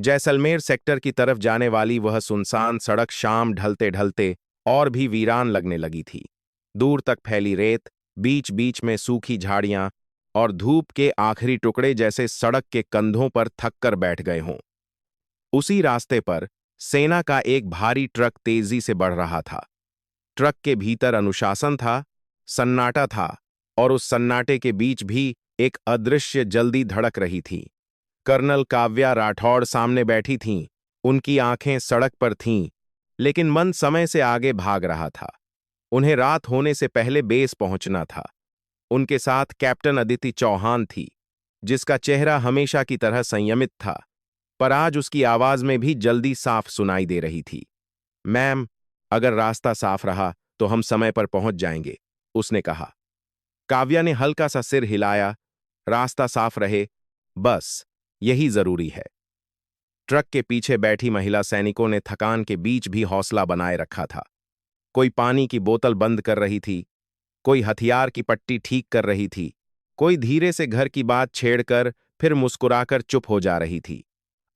Jaisalmer sector की तरफ जाने वाली वह सुनसान सड़क शाम ढलते ढलते और भी वीरान लगने लगी थी। दूर तक फैली रेत, बीच बीच में सूखी झाड़ियां और धूप के आखिरी टुकड़े जैसे सड़क के कंधों पर थक कर बैठ गए हों। उसी रास्ते पर सेना का एक भारी ट्रक तेजी से बढ़ रहा था। ट्रक के भीतर अनुशासन था, सन्नाटा था, और उस सन्नाटे के बीच भी एक अदृश्य जल्दी धड़क रही थी। कर्नल काव्या राठौड़ सामने बैठी थीं, उनकी आंखें सड़क पर थीं, लेकिन मन समय से आगे भाग रहा था। उन्हें रात होने से पहले बेस पहुंचना था। उनके साथ कैप्टन अदिति चौहान थी, जिसका चेहरा हमेशा की तरह संयमित था, पर आज उसकी आवाज में भी जल्दी साफ सुनाई दे रही थी। मैम, अगर रास्ता साफ रहा तो हम समय पर पहुंच जाएंगे, उसने कहा। काव्या ने हल्का सा सिर हिलाया। रास्ता साफ रहे, बस यही जरूरी है। ट्रक के पीछे बैठी महिला सैनिकों ने थकान के बीच भी हौसला बनाए रखा था। कोई पानी की बोतल बंद कर रही थी, कोई हथियार की पट्टी ठीक कर रही थी, कोई धीरे से घर की बात छेड़कर फिर मुस्कुराकर चुप हो जा रही थी।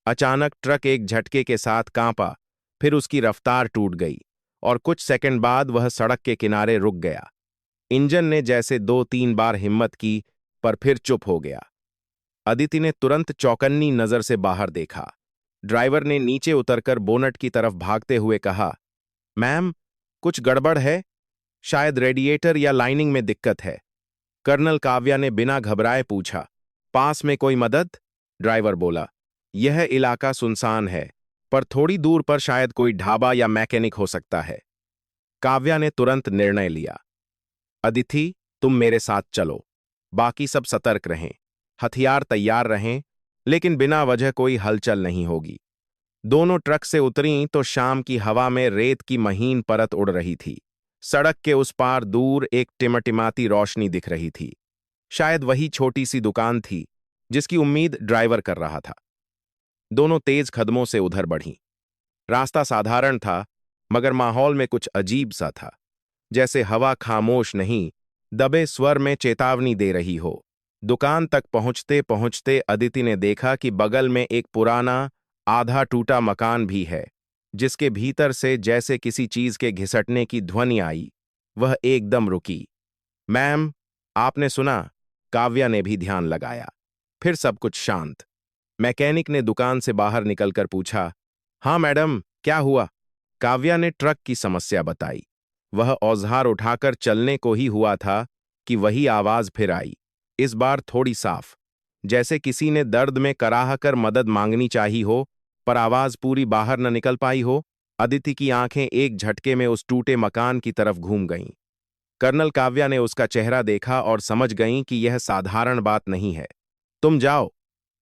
अचानक ट्रक एक झटके के साथ कांपा, फिर उसकी रफ्तार टूट गई और कुछ सेकंड बाद वह सड़क के किनारे रुक गया। इंजन ने जैसे 2-3 बार हिम्मत की, पर फिर चुप हो गया। अदिति ने तुरंत चौकन्नी नजर से बाहर देखा। ड्राइवर ने नीचे उतरकर बोनट की तरफ भागते हुए कहा, मैम, कुछ गड़बड़ है? शायद रेडिएटर या लाइनिंग में दिक्कत है। कर्नल काव्या ने बिना घबराए पूछा, पास में कोई मदद? ड्राइवर बोला, यह इलाका सुनसान है, पर थोड़ी दूर पर शायद कोई ढाबा या मैकेनिक हो सकता है। काव्या ने तुरंत निर्णय लिया, अदिति, तुम मेरे साथ चलो। बाकी सब सतर्क रहें, हथियार तैयार रहें, लेकिन बिना वजह कोई हलचल नहीं होगी। दोनों ट्रक से उतरीं तो शाम की हवा में रेत की महीन परत उड़ रही थी। सड़क के उस पार दूर एक टिमटिमाती रोशनी दिख रही थी। शायद वही छोटी सी दुकान थी जिसकी उम्मीद ड्राइवर कर रहा था। दोनों तेज कदमों से उधर बढ़ीं। रास्ता साधारण था, मगर माहौल में कुछ अजीब सा था, जैसे हवा खामोश नहीं, दबे स्वर में चेतावनी दे रही हो। दुकान तक पहुंचते पहुंचते अदिति ने देखा कि बगल में एक पुराना, आधा टूटा मकान भी है, जिसके भीतर से जैसे किसी चीज के घिसटने की ध्वनि आई। वह एकदम रुकी। मैम, आपने सुना? काव्या ने भी ध्यान लगाया। फिर सब कुछ शांत। मैकेनिक ने दुकान से बाहर निकलकर पूछा, हाँ मैडम, क्या हुआ? काव्या ने ट्रक की समस्या बताई। वह औजार उठाकर चलने को ही हुआ था कि वही आवाज फिर आई, इस बार थोड़ी साफ, जैसे किसी ने दर्द में कराह कर मदद मांगनी चाहिए हो, पर आवाज पूरी बाहर न निकल पाई हो। अदिति की आंखें एक झटके में उस टूटे मकान की तरफ घूम गईं। कर्नल काव्या ने उसका चेहरा देखा और समझ गईं कि यह साधारण बात नहीं है। तुम जाओ,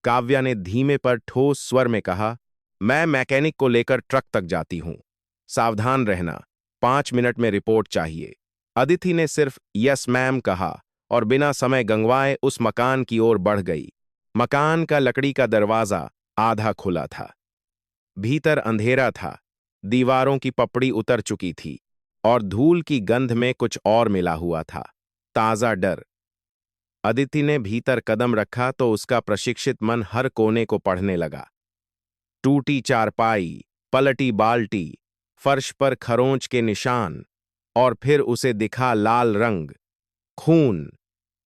काव्या ने धीमे पर ठोस स्वर में कहा, मैं मैकेनिक को लेकर ट्रक तक जाती हूं। सावधान रहना, 5 मिनट में रिपोर्ट चाहिए। अदिति ने सिर्फ यस मैम कहा और बिना समय गंवाए उस मकान की ओर बढ़ गई। मकान का लकड़ी का दरवाजा आधा खुला था। भीतर अंधेरा था, दीवारों की पपड़ी उतर चुकी थी और धूल की गंध में कुछ और मिला हुआ था, ताजा डर। अदिति ने भीतर कदम रखा तो उसका प्रशिक्षित मन हर कोने को पढ़ने लगा। टूटी चारपाई, पलटी बाल्टी, फर्श पर खरोंच के निशान, और फिर उसे दिखा लाल रंग, खून।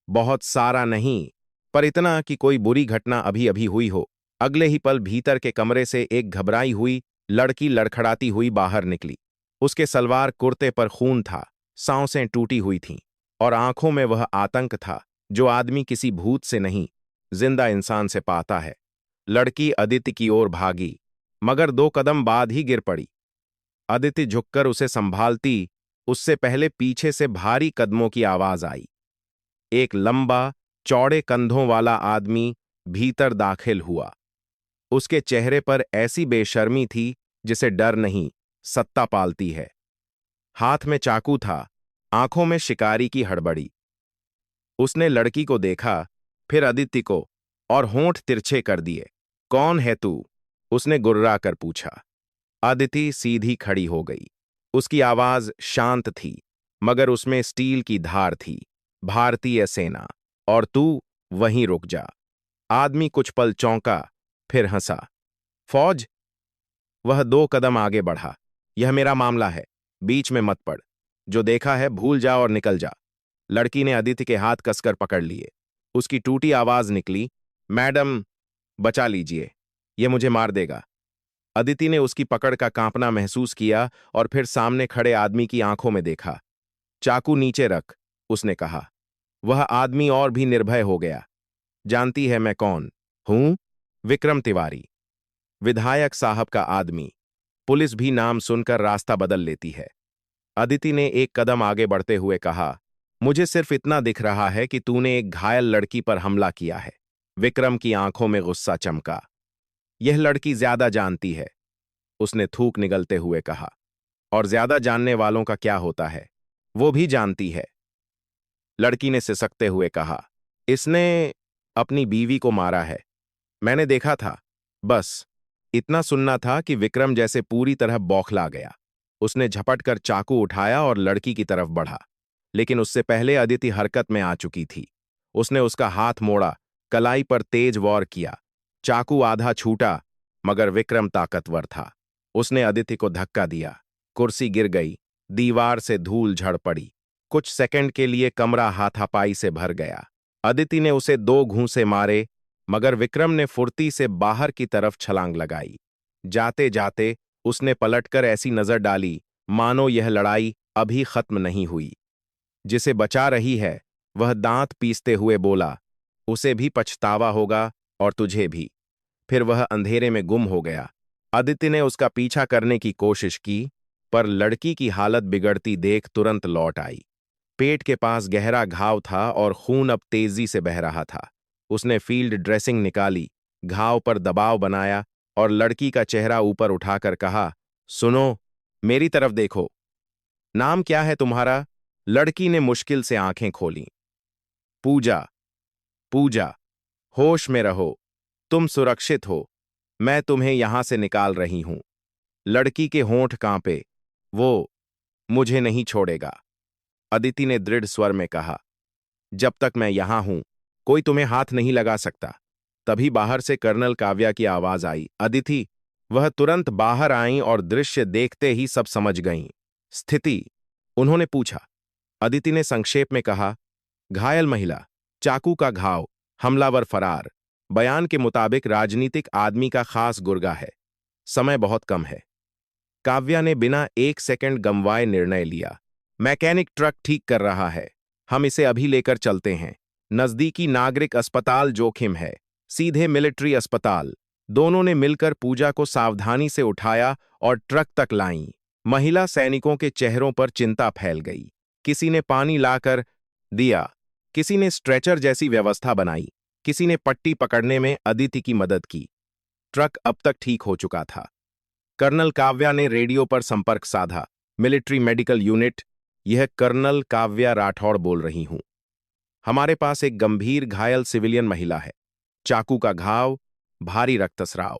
बहुत सारा नहीं, पर इतना कि कोई बुरी घटना अभी अभी हुई हो। अगले ही पल भीतर के कमरे से एक घबराई हुई लड़की लड़खड़ाती हुई बाहर निकली। उसके सलवार कुर्ते पर खून था, सांसें टूटी हुई थीं, और आंखों में वह आतंक था जो आदमी किसी भूत से नहीं, जिंदा इंसान से पाता है। लड़की अदिति की ओर भागी, मगर 2 कदम बाद ही गिर पड़ी। अदिति झुककर उसे संभालती, उससे पहले पीछे से भारी कदमों की आवाज आई। एक लंबा, चौड़े कंधों वाला आदमी भीतर दाखिल हुआ। उसके चेहरे पर ऐसी बेशर्मी थी जिसे डर नहीं, सत्ता पालती है। हाथ में चाकू था, आंखों में शिकारी की हड़बड़ी। उसने लड़की को देखा, फिर अदिति को, और होंठ तिरछे कर दिए। कौन है तू? उसने गुर्रा कर पूछा। अदिति सीधी खड़ी हो गई। उसकी आवाज शांत थी, मगर उसमें स्टील की धार थी। भारतीय सेना, और तू वहीं रुक जा। आदमी कुछ पल चौंका, फिर हंसा। फौज? वह 2 कदम आगे बढ़ा। यह मेरा मामला है, बीच में मत पड़। जो देखा है भूल जा और निकल जा। लड़की ने अदिति के हाथ कसकर पकड़ लिए। उसकी टूटी आवाज निकली, मैडम, बचा लीजिए, यह मुझे मार देगा। अदिति ने उसकी पकड़ का कांपना महसूस किया और फिर सामने खड़े आदमी की आंखों में देखा। चाकू नीचे रख, उसने कहा। वह आदमी और भी निर्भय हो गया। जानती है मैं कौन हूं? विक्रम तिवारी, विधायक साहब का आदमी। पुलिस भी नाम सुनकर रास्ता बदल लेती है। अदिति ने 1 कदम आगे बढ़ते हुए कहा, मुझे सिर्फ इतना दिख रहा है कि तूने एक घायल लड़की पर हमला किया है। विक्रम की आंखों में गुस्सा चमका। यह लड़की ज्यादा जानती है, उसने थूक निगलते हुए कहा। और ज्यादा जानने वालों का क्या होता है, वो भी जानती है। लड़की ने सिसकते हुए कहा, इसने अपनी बीवी को मारा है। मैंने देखा था। बस इतना सुनना था कि विक्रम जैसे पूरी तरह बौखला गया। उसने झपट कर चाकू उठाया और लड़की की तरफ बढ़ा, लेकिन उससे पहले अदिति हरकत में आ चुकी थी। उसने उसका हाथ मोड़ा, कलाई पर तेज वार किया। चाकू आधा छूटा, मगर विक्रम ताकतवर था। उसने अदिति को धक्का दिया। कुर्सी गिर गई, दीवार से धूल झड़ पड़ी। कुछ सेकंड के लिए कमरा हाथापाई से भर गया। अदिति ने उसे 2 घूंसे मारे, मगर विक्रम ने फुर्ती से बाहर की तरफ छलांग लगाई। जाते जाते उसने पलटकर ऐसी नजर डाली मानो यह लड़ाई अभी खत्म नहीं हुई। जिसे बचा रही है वह दांत पीसते हुए बोला, उसे भी पछतावा होगा और तुझे भी। फिर वह अंधेरे में गुम हो गया। अदिति ने उसका पीछा करने की कोशिश की, पर लड़की की हालत बिगड़ती देख तुरंत लौट आई। पेट के पास गहरा घाव था और खून अब तेजी से बह रहा था। उसने फील्ड ड्रेसिंग निकाली, घाव पर दबाव बनाया और लड़की का चेहरा ऊपर उठाकर कहा, सुनो, मेरी तरफ देखो। नाम क्या है तुम्हारा? लड़की ने मुश्किल से आंखें खोलीं। पूजा। पूजा, होश में रहो, तुम सुरक्षित हो, मैं तुम्हें यहां से निकाल रही हूं। लड़की के होंठ कांपे। वो मुझे नहीं छोड़ेगा, अदिति ने दृढ़ स्वर में कहा। जब तक मैं यहां हूं कोई तुम्हें हाथ नहीं लगा सकता। तभी बाहर से कर्नल काव्या की आवाज आई, अदिति। वह तुरंत बाहर आईं और दृश्य देखते ही सब समझ गईं। स्थिति? उन्होंने पूछा। अदिति ने संक्षेप में कहा, घायल महिला, चाकू का घाव, हमलावर फरार। बयान के मुताबिक राजनीतिक आदमी का खास गुर्गा है। समय बहुत कम है। काव्या ने बिना 1 सेकंड गंवाए निर्णय लिया। मैकेनिक ट्रक ठीक कर रहा है, हम इसे अभी लेकर चलते हैं। नजदीकी नागरिक अस्पताल जोखिम है, सीधे मिलिट्री अस्पताल। दोनों ने मिलकर पूजा को सावधानी से उठाया और ट्रक तक लाईं। महिला सैनिकों के चेहरों पर चिंता फैल गई। किसी ने पानी लाकर दिया, किसी ने स्ट्रेचर जैसी व्यवस्था बनाई, किसी ने पट्टी पकड़ने में अदिति की मदद की। ट्रक अब तक ठीक हो चुका था। कर्नल काव्या ने रेडियो पर संपर्क साधा। मिलिट्री मेडिकल यूनिट, यह कर्नल काव्या राठौड़ बोल रही हूं। हमारे पास एक गंभीर घायल सिविलियन महिला है, चाकू का घाव, भारी रक्तस्राव।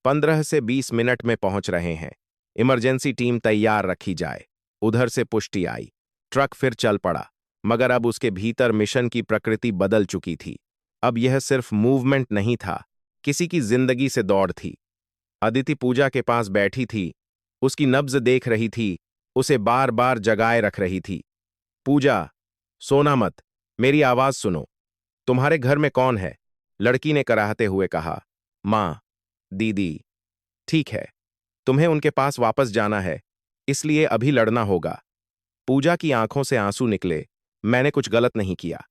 15 से 20 मिनट में पहुंच रहे हैं। इमरजेंसी टीम तैयार रखी जाए। उधर से पुष्टि आई। ट्रक फिर चल पड़ा, मगर अब उसके भीतर मिशन की प्रकृति बदल चुकी थी। अब यह सिर्फ मूवमेंट नहीं था, किसी की जिंदगी से दौड़ थी। अदिति पूजा के पास बैठी थी, उसकी नब्ज देख रही थी, उसे बार बार जगाए रख रही थी। पूजा, सोना मत, मेरी आवाज सुनो। तुम्हारे घर में कौन है? लड़की ने कराहते हुए कहा। मां, दीदी। ठीक है, तुम्हें उनके पास वापस जाना है, इसलिए अभी लड़ना होगा। पूजा की आंखों से आंसू निकले। मैंने कुछ गलत नहीं किया।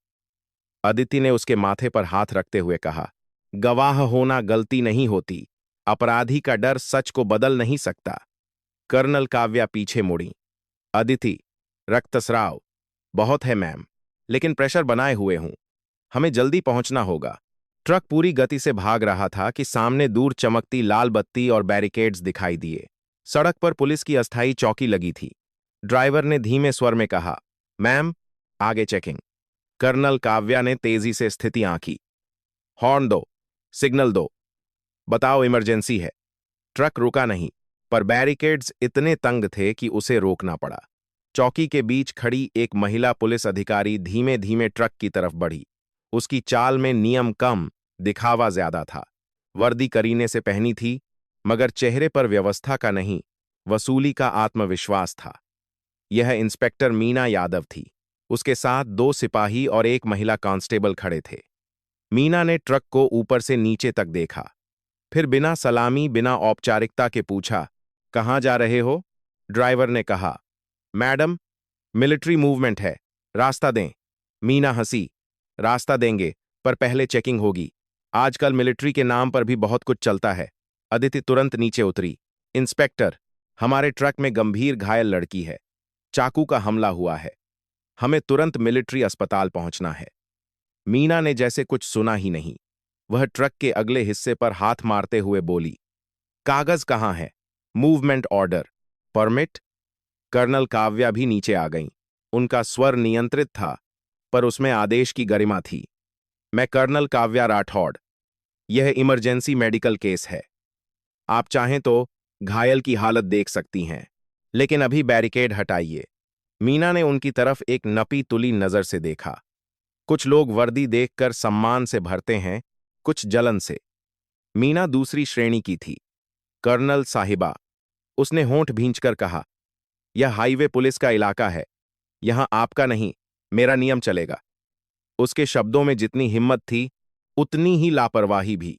अदिति ने उसके माथे पर हाथ रखते हुए कहा, गवाह होना गलती नहीं होती, अपराधी का डर सच को बदल नहीं सकता। कर्नल काव्या पीछे मुड़ी। अदिति, रक्तस्राव बहुत है मैम, लेकिन प्रेशर बनाए हुए हूं, हमें जल्दी पहुंचना होगा। ट्रक पूरी गति से भाग रहा था कि सामने दूर चमकती लाल बत्ती और बैरिकेड्स दिखाई दिए। सड़क पर पुलिस की अस्थायी चौकी लगी थी। ड्राइवर ने धीमे स्वर में कहा, मैम, आगे चेकिंग। कर्नल काव्या ने तेजी से स्थिति आंकी। हॉर्न दो, सिग्नल दो, बताओ इमरजेंसी है। ट्रक रुका नहीं, पर बैरिकेड्स इतने तंग थे कि उसे रोकना पड़ा। चौकी के बीच खड़ी एक महिला पुलिस अधिकारी धीमे धीमे ट्रक की तरफ बढ़ी। उसकी चाल में नियम कम, दिखावा ज्यादा था। वर्दी करीने से पहनी थी, मगर चेहरे पर व्यवस्था का नहीं, वसूली का आत्मविश्वास था। यह इंस्पेक्टर मीना यादव थी। उसके साथ 2 सिपाही और एक महिला कांस्टेबल खड़े थे। मीना ने ट्रक को ऊपर से नीचे तक देखा, फिर बिना सलामी, बिना औपचारिकता के पूछा, कहाँ जा रहे हो? ड्राइवर ने कहा, मैडम, मिलिट्री मूवमेंट है, रास्ता दें। मीना हंसी, रास्ता देंगे, पर पहले चेकिंग होगी। आजकल मिलिट्री के नाम पर भी बहुत कुछ चलता है। अदिति तुरंत नीचे उतरी। इंस्पेक्टर, हमारे ट्रक में गंभीर घायल लड़की है। चाकू का हमला हुआ है। हमें तुरंत मिलिट्री अस्पताल पहुंचना है। मीना ने जैसे कुछ सुना ही नहीं। वह ट्रक के अगले हिस्से पर हाथ मारते हुए बोली, कागज कहाँ है? Movement order, permit? Colonel Kavya भी नीचे आ गईं। उनका स्वर नियंत्रित था, पर उसमें आदेश की गरिमा थी। मैं कर्नल काव्या राठौड़। यह इमरजेंसी मेडिकल केस है। आप चाहें तो घायल की हालत देख सकती हैं, लेकिन अभी बैरिकेड हटाइए। मीना ने उनकी तरफ एक नपी तुली नजर से देखा। कुछ लोग वर्दी देखकर सम्मान से भरते हैं, कुछ जलन से। मीना दूसरी श्रेणी की थी। कर्नल साहिबा, उसने होंठ भींचकर कहा, यह हाईवे पुलिस का इलाका है। यहां आपका नहीं, मेरा नियम चलेगा। उसके शब्दों में जितनी हिम्मत थी, उतनी ही लापरवाही भी।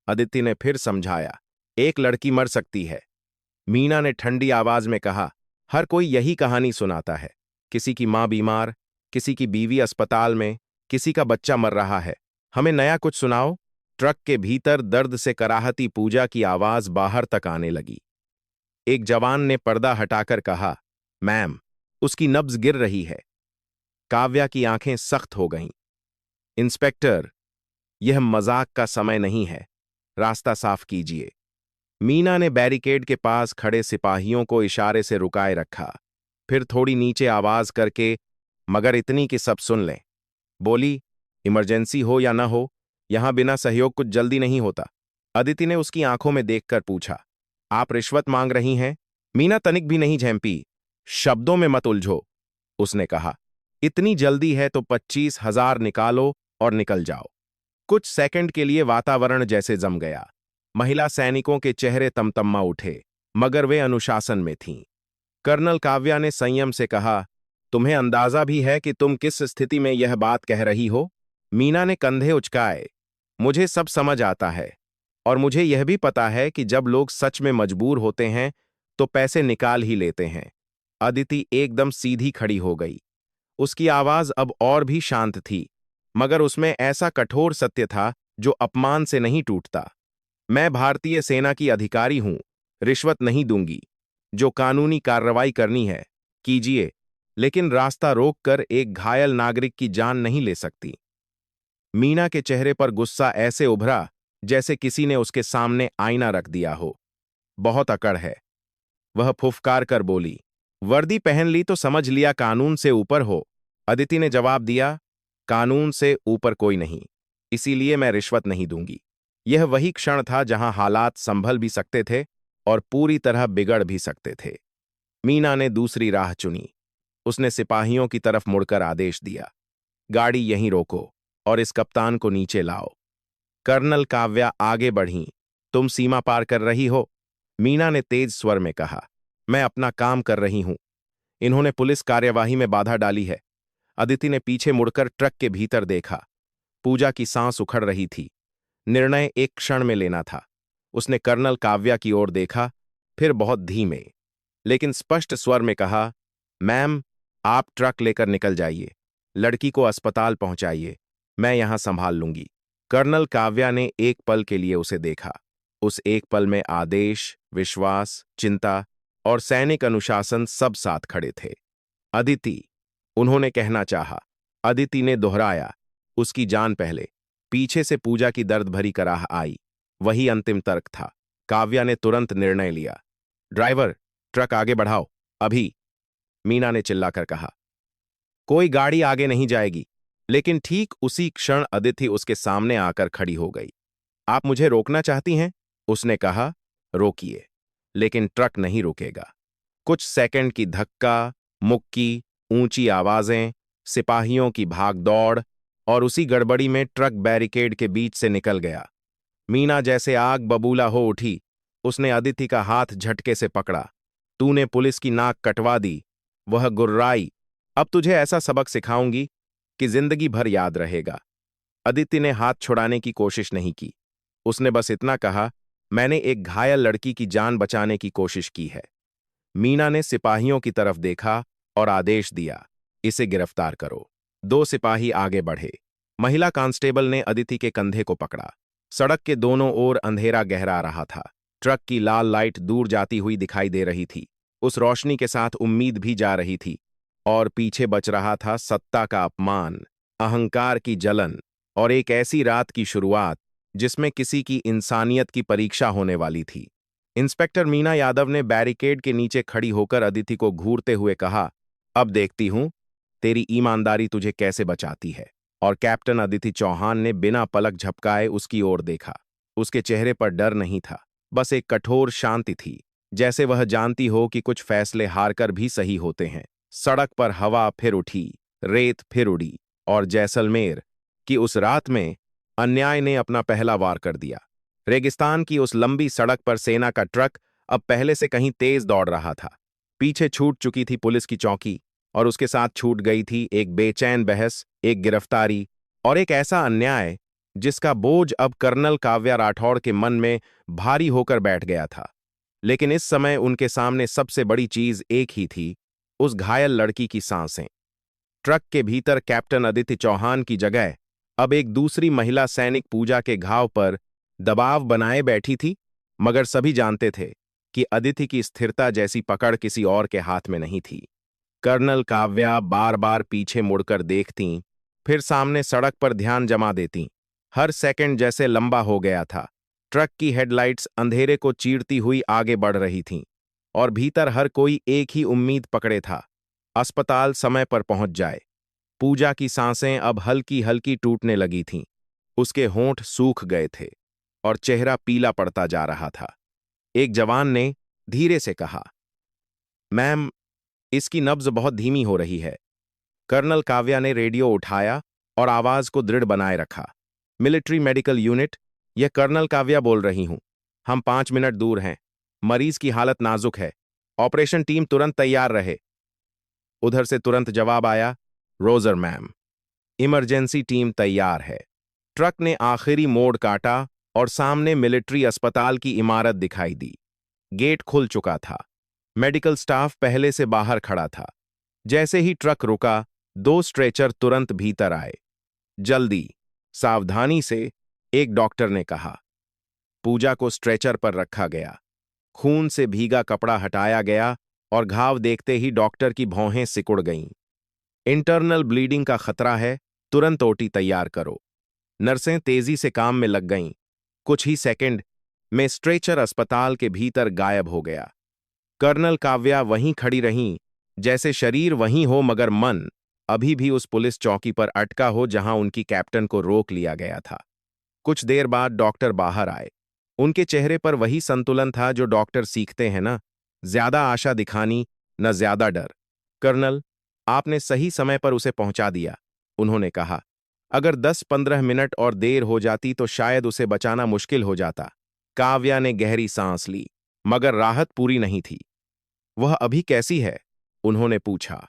अदिति ने फिर समझाया, एक लड़की मर सकती है। मीना ने ठंडी आवाज में कहा, हर कोई यही कहानी सुनाता है। किसी की मां बीमार, किसी की बीवी अस्पताल में, किसी का बच्चा मर रहा है। हमें नया कुछ सुनाओ। ट्रक के भीतर दर्द से कराहती पूजा की आवाज बाहर तक आने लगी। एक जवान ने पर्दा हटाकर कहा, मैम, उसकी नब्ज गिर रही है। काव्या की आंखें सख्त हो गईं। इंस्पेक्टर, यह मजाक का समय नहीं है। रास्ता साफ कीजिए। मीना ने बैरिकेड के पास खड़े सिपाहियों को इशारे से रुकाए रखा। फिर थोड़ी नीचे आवाज करके, मगर इतनी कि सब सुन लें, बोली, इमरजेंसी हो या न हो, यहां बिना सहयोग कुछ जल्दी नहीं होता। अदिति ने उसकी आंखों में देखकर पूछा, आप रिश्वत मांग रही हैं? मीना तनिक भी नहीं झेंपी। शब्दों में मत उलझो, उसने कहा। इतनी जल्दी है तो 25,000 निकालो और निकल जाओ। कुछ सेकंड के लिए वातावरण जैसे जम गया। महिला सैनिकों के चेहरे तमतम्मा उठे, मगर वे अनुशासन में थीं। कर्नल काव्या ने संयम से कहा, तुम्हें अंदाजा भी है कि तुम किस स्थिति में यह बात कह रही हो? मीना ने कंधे उचकाए। मुझे सब समझ आता है, और मुझे यह भी पता है कि जब लोग सच में मजबूर होते हैं तो पैसे निकाल ही लेते हैं। अदिति एकदम सीधी खड़ी हो गई। उसकी आवाज अब और भी शांत थी, मगर उसमें ऐसा कठोर सत्य था जो अपमान से नहीं टूटता। मैं भारतीय सेना की अधिकारी हूं, रिश्वत नहीं दूंगी। जो कानूनी कार्रवाई करनी है, कीजिए, लेकिन रास्ता रोककर एक घायल नागरिक की जान नहीं ले सकती। मीना के चेहरे पर गुस्सा ऐसे उभरा जैसे किसी ने उसके सामने आईना रख दिया हो। बहुत अकड़ है। वह फुफकार कर बोली, वर्दी पहन ली तो समझ लिया कानून से ऊपर हो। अदिति ने जवाब दिया, कानून से ऊपर कोई नहीं, इसीलिए मैं रिश्वत नहीं दूंगी। यह वही क्षण था जहां हालात संभल भी सकते थे और पूरी तरह बिगड़ भी सकते थे। मीना ने दूसरी राह चुनी। उसने सिपाहियों की तरफ मुड़कर आदेश दिया, गाड़ी यहीं रोको और इस कप्तान को नीचे लाओ। कर्नल काव्या आगे बढ़ीं। तुम सीमा पार कर रही हो? मीना ने तेज स्वर में कहा, मैं अपना काम कर रही हूं। इन्होंने पुलिस कार्यवाही में बाधा डाली है। अदिति ने पीछे मुड़कर ट्रक के भीतर देखा। पूजा की सांस उखड़ रही थी। निर्णय एक क्षण में लेना था। उसने कर्नल काव्या की ओर देखा, फिर बहुत धीमे लेकिन स्पष्ट स्वर में कहा, मैम, आप ट्रक लेकर निकल जाइए। लड़की को अस्पताल पहुंचाइए, मैं यहां संभाल लूंगी। कर्नल काव्या ने एक पल के लिए उसे देखा। उस एक पल में आदेश, विश्वास, चिंता और सैनिक अनुशासन सब साथ खड़े थे। अदिति, उन्होंने कहना चाहा। अदिति ने दोहराया, उसकी जान पहले। पीछे से पूजा की दर्द भरी कराह आई। वही अंतिम तर्क था। काव्या ने तुरंत निर्णय लिया, ड्राइवर, ट्रक आगे बढ़ाओ, अभी। मीना ने चिल्लाकर कहा, कोई गाड़ी आगे नहीं जाएगी। लेकिन ठीक उसी क्षण अदिति उसके सामने आकर खड़ी हो गई। आप मुझे रोकना चाहती हैं? उसने कहा, रोकिए, लेकिन ट्रक नहीं रुकेगा। कुछ सेकंड की धक्का, मुक्की, ऊंची आवाजें, सिपाहियों की भागदौड़, और उसी गड़बड़ी में ट्रक बैरिकेड के बीच से निकल गया। मीना जैसे आग बबूला हो उठी। उसने अदिति का हाथ झटके से पकड़ा। तूने पुलिस की नाक कटवा दी। वह गुर्राई। अब तुझे ऐसा सबक सिखाऊंगी कि जिंदगी भर याद रहेगा। अदिति ने हाथ छुड़ाने की कोशिश नहीं की। उसने बस इतना कहा, मैंने एक घायल लड़की की जान बचाने की कोशिश की है। मीना ने सिपाहियों की तरफ देखा और आदेश दिया, इसे गिरफ्तार करो। 2 सिपाही आगे बढ़े। महिला कांस्टेबल ने अदिति के कंधे को पकड़ा। सड़क के दोनों ओर अंधेरा गहरा रहा था। ट्रक की लाल लाइट दूर जाती हुई दिखाई दे रही थी। उस रोशनी के साथ उम्मीद भी जा रही थी। और पीछे बच रहा था सत्ता का अपमान, अहंकार की जलन और एक ऐसी रात की शुरुआत जिसमें किसी की इंसानियत की परीक्षा होने वाली थी। इंस्पेक्टर मीना यादव ने बैरिकेड के नीचे खड़ी होकर अदिति को घूरते हुए कहा, अब देखती हूं तेरी ईमानदारी तुझे कैसे बचाती है। और कैप्टन अदिति चौहान ने बिना पलक झपकाए उसकी ओर देखा। उसके चेहरे पर डर नहीं था, बस एक कठोर शांति थी, जैसे वह जानती हो कि कुछ फैसले हारकर भी सही होते हैं। सड़क पर हवा फिर उठी, रेत फिर उड़ी, और जैसलमेर की उस रात में अन्याय ने अपना पहला वार कर दिया। रेगिस्तान की उस लंबी सड़क पर सेना का ट्रक अब पहले से कहीं तेज दौड़ रहा था। पीछे छूट चुकी थी पुलिस की चौकी, और उसके साथ छूट गई थी एक बेचैन बहस, एक गिरफ्तारी और एक ऐसा अन्याय जिसका बोझ अब कर्नल काव्या राठौड़ के मन में भारी होकर बैठ गया था। लेकिन इस समय उनके सामने सबसे बड़ी चीज एक ही थी, उस घायल लड़की की सांसें। ट्रक के भीतर कैप्टन अदिति चौहान की जगह अब एक दूसरी महिला सैनिक पूजा के घाव पर दबाव बनाए बैठी थी, मगर सभी जानते थे कि अदिति की स्थिरता जैसी पकड़ किसी और के हाथ में नहीं थी। कर्नल काव्या बार बार पीछे मुड़कर देखतीं, फिर सामने सड़क पर ध्यान जमा देतीं। हर सेकंड जैसे लंबा हो गया था। ट्रक की हेडलाइट्स अंधेरे को चीरती हुई आगे बढ़ रही थीं, और भीतर हर कोई एक ही उम्मीद पकड़े था, अस्पताल समय पर पहुंच जाए। पूजा की सांसें अब हल्की हल्की टूटने लगी थीं। उसके होंठ सूख गए थे और चेहरा पीला पड़ता जा रहा था। एक जवान ने धीरे से कहा, मैम, इसकी नब्ज बहुत धीमी हो रही है। कर्नल काव्या ने रेडियो उठाया और आवाज को दृढ़ बनाए रखा। मिलिट्री मेडिकल यूनिट, यह कर्नल काव्या बोल रही हूं। हम 5 मिनट दूर हैं। मरीज की हालत नाजुक है। ऑपरेशन टीम तुरंत तैयार रहे। उधर से तुरंत जवाब आया, रोजर मैम, इमरजेंसी टीम तैयार है। ट्रक ने आखिरी मोड़ काटा और सामने मिलिट्री अस्पताल की इमारत दिखाई दी। गेट खुल चुका था। मेडिकल स्टाफ पहले से बाहर खड़ा था। जैसे ही ट्रक रुका, 2 स्ट्रेचर तुरंत भीतर आए। जल्दी, सावधानी से, एक डॉक्टर ने कहा। पूजा को स्ट्रेचर पर रखा गया। खून से भीगा कपड़ा हटाया गया और घाव देखते ही डॉक्टर की भौहें सिकुड़ गईं। इंटरनल ब्लीडिंग का खतरा है, तुरंत ओटी तैयार करो। नर्सें तेजी से काम में लग गईं। कुछ ही सेकंड में स्ट्रेचर अस्पताल के भीतर गायब हो गया। कर्नल काव्या वहीं खड़ी रहीं, जैसे शरीर वहीं हो मगर मन अभी भी उस पुलिस चौकी पर अटका हो जहां उनकी कैप्टन को रोक लिया गया था। कुछ देर बाद डॉक्टर बाहर आए। उनके चेहरे पर वही संतुलन था जो डॉक्टर सीखते हैं ना, ज्यादा आशा दिखानी, न ज्यादा डर। कर्नल, आपने सही समय पर उसे पहुंचा दिया, उन्होंने कहा। अगर 10-15 मिनट और देर हो जाती तो शायद उसे बचाना मुश्किल हो जाता। काव्या ने गहरी सांस ली, मगर राहत पूरी नहीं थी। वह अभी कैसी है? उन्होंने पूछा।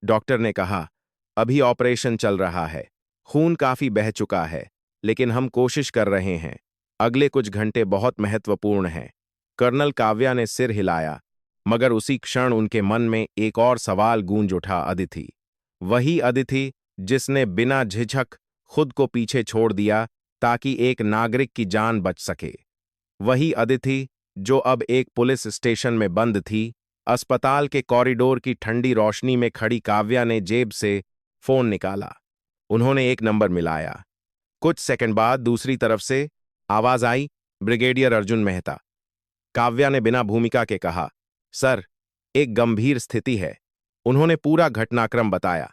डॉक्टर ने कहा, अभी ऑपरेशन चल रहा है। खून काफी बह चुका है, लेकिन हम कोशिश कर रहे हैं। अगले कुछ घंटे बहुत महत्वपूर्ण हैं। कर्नल काव्या ने सिर हिलाया, मगर उसी क्षण उनके मन में एक और सवाल गूंज उठा, अदिति। वही अदिति जिसने बिना झिझक खुद को पीछे छोड़ दिया ताकि एक नागरिक की जान बच सके। वही अदिति जो अब एक पुलिस स्टेशन में बंद थी। अस्पताल के कॉरिडोर की ठंडी रोशनी में खड़ी काव्या ने जेब से फोन निकाला। उन्होंने एक नंबर मिलाया। कुछ सेकंड बाद दूसरी तरफ से आवाज आई, ब्रिगेडियर अर्जुन मेहता। काव्या ने बिना भूमिका के कहा, सर, एक गंभीर स्थिति है। उन्होंने पूरा घटनाक्रम बताया।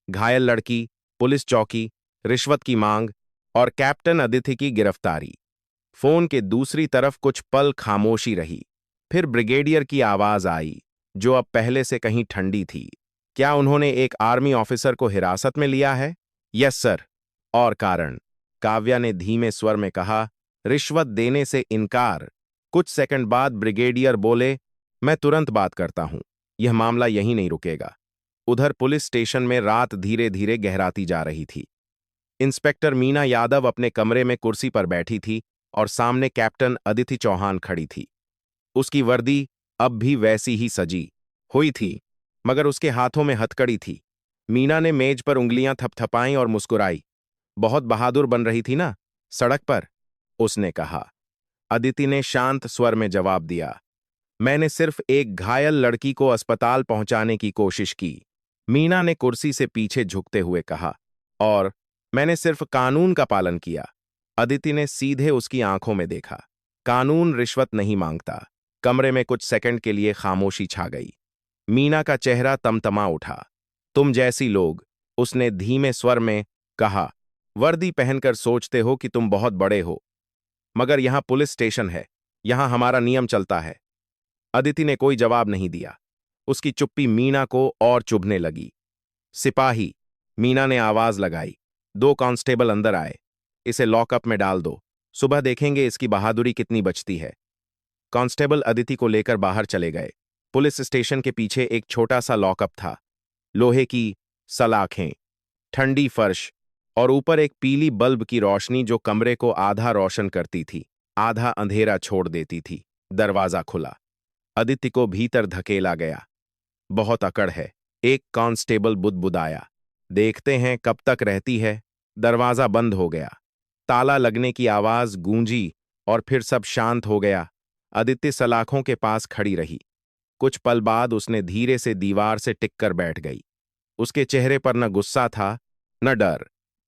घायल लड़की, पुलिस चौकी, रिश्वत की मांग और कैप्टन अदिति की गिरफ्तारी। फोन के दूसरी तरफ कुछ पल खामोशी रही। फिर ब्रिगेडियर की आवाज आई, जो अब पहले से कहीं ठंडी थी। क्या उन्होंने एक आर्मी ऑफिसर को हिरासत में लिया है? Yes sir. और कारण? काव्या ने धीमे स्वर में कहा, रिश्वत देने से इनकार। कुछ सेकंड बाद ब्रिगेडियर बोले, मैं तुरंत बात करता हूं, यह मामला यहीं नहीं रुकेगा। उधर पुलिस स्टेशन में रात धीरे धीरे गहराती जा रही थी। इंस्पेक्टर मीना यादव अपने कमरे में कुर्सी पर बैठी थी और सामने कैप्टन अदिति चौहान खड़ी थी। उसकी वर्दी अब भी वैसी ही सजी हुई थी, मगर उसके हाथों में हथकड़ी थी। मीना ने मेज पर उंगलियां थपथपाईं और मुस्कुराई। बहुत बहादुर बन रही थी ना सड़क पर, उसने कहा। अदिति ने शांत स्वर में जवाब दिया, मैंने सिर्फ एक घायल लड़की को अस्पताल पहुंचाने की कोशिश की। मीना ने कुर्सी से पीछे झुकते हुए कहा, और मैंने सिर्फ कानून का पालन किया। अदिति ने सीधे उसकी आंखों में देखा। कानून रिश्वत नहीं मांगता। कमरे में कुछ सेकंड के लिए खामोशी छा गई। मीना का चेहरा तमतमा उठा। तुम जैसी लोग, उसने धीमे स्वर में कहा, वर्दी पहनकर सोचते हो कि तुम बहुत बड़े हो, मगर यहां पुलिस स्टेशन है, यहां हमारा नियम चलता है। अदिति ने कोई जवाब नहीं दिया। उसकी चुप्पी मीना को और चुभने लगी। सिपाही, मीना ने आवाज लगाई। 2 कांस्टेबल अंदर आए। इसे लॉकअप में डाल दो, सुबह देखेंगे इसकी बहादुरी कितनी बचती है। कांस्टेबल अदिति को लेकर बाहर चले गए। पुलिस स्टेशन के पीछे एक छोटा सा लॉकअप था। लोहे की सलाखें, ठंडी फर्श और ऊपर एक पीली बल्ब की रोशनी जो कमरे को आधा रोशन करती थी, आधा अंधेरा छोड़ देती थी। दरवाजा खुला। अदिति को भीतर धकेला गया। बहुत अकड़ है, एक कांस्टेबल बुदबुदाया। देखते हैं कब तक रहती है। दरवाजा बंद हो गया। ताला लगने की आवाज गूंजी और फिर सब शांत हो गया। अदिति सलाखों के पास खड़ी रही। कुछ पल बाद उसने धीरे से दीवार से टिककर बैठ गई। उसके चेहरे पर न गुस्सा था, न डर,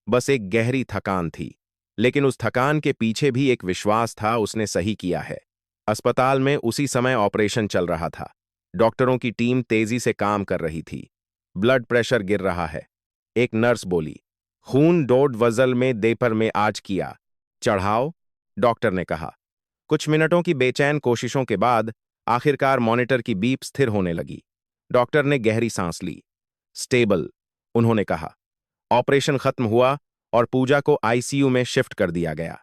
बस एक गहरी थकान थी। लेकिन उस थकान के पीछे भी एक विश्वास था, उसने सही किया है। अस्पताल में उसी समय ऑपरेशन चल रहा था। डॉक्टरों की टीम तेजी से काम कर रही थी। ब्लड प्रेशर गिर रहा है। एक नर्स बोली, खून डोड वजल में देपर में आज किया चढ़ाओ, डॉक्टर ने कहा। कुछ मिनटों की बेचैन कोशिशों के बाद आखिरकार मॉनिटर की बीप स्थिर होने लगी। डॉक्टर ने गहरी सांस ली। स्टेबल, उन्होंने कहा। ऑपरेशन खत्म हुआ और पूजा को आईसीयू में शिफ्ट कर दिया गया।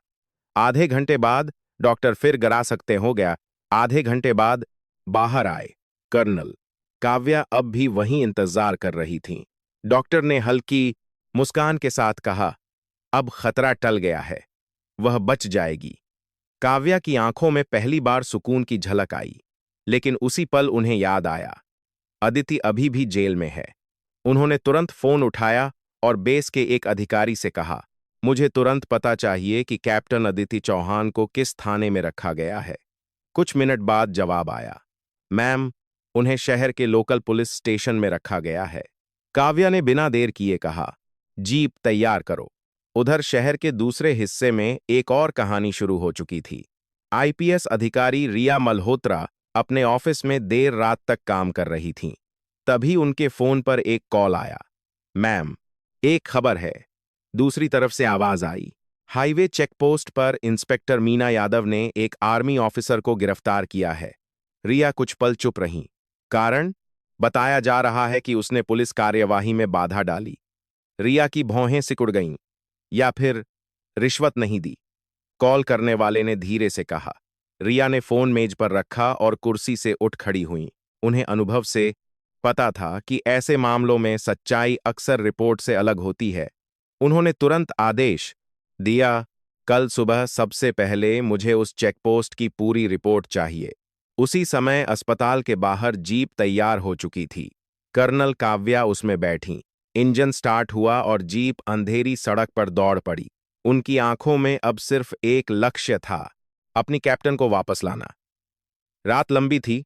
आधे घंटे बाद डॉक्टर फिर गिरा सकते हो गया। आधे घंटे बाद बाहर आए कर्नल। काव्या अब भी वहीं इंतजार कर रही थीं। डॉक्टर ने हल्की मुस्कान के साथ कहा, अब खतरा टल गया है, वह बच जाएगी। काव्या की आंखों में पहली बार सुकून की झलक आई, लेकिन उसी पल उन्हें याद आया, अदिति अभी भी जेल में है। उन्होंने तुरंत फोन उठाया और बेस के एक अधिकारी से कहा, मुझे तुरंत पता चाहिए कि कैप्टन अदिति चौहान को किस थाने में रखा गया है। कुछ मिनट बाद जवाब आया, मैम, उन्हें शहर के लोकल पुलिस स्टेशन में रखा गया है। काव्या ने बिना देर किए कहा, जीप तैयार करो। उधर शहर के दूसरे हिस्से में एक और कहानी शुरू हो चुकी थी। आईपीएस अधिकारी रिया मल्होत्रा अपने ऑफिस में देर रात तक काम कर रही थीं। तभी उनके फोन पर एक कॉल आया। मैम, एक खबर है। दूसरी तरफ से आवाज आई, हाईवे चेकपोस्ट पर इंस्पेक्टर मीना यादव ने एक आर्मी ऑफिसर को गिरफ्तार किया है। रिया कुछ पल चुप रहीं। कारण? बताया जा रहा है कि उसने पुलिस कार्यवाही में बाधा डाली। रिया की भौहें सिकुड़ गईं। या फिर रिश्वत नहीं दी? कॉल करने वाले ने धीरे से कहा। रिया ने फोन मेज पर रखा और कुर्सी से उठ खड़ी हुईं। उन्हें अनुभव से पता था कि ऐसे मामलों में सच्चाई अक्सर रिपोर्ट से अलग होती है। उन्होंने तुरंत आदेश दिया, कल सुबह सबसे पहले मुझे उस चेकपोस्ट की पूरी रिपोर्ट चाहिए। उसी समय अस्पताल के बाहर जीप तैयार हो चुकी थी। कर्नल काव्या उसमें बैठीं। इंजन स्टार्ट हुआ और जीप अंधेरी सड़क पर दौड़ पड़ी। उनकी आंखों में अब सिर्फ एक लक्ष्य था, अपनी कैप्टन को वापस लाना। रात लंबी थी,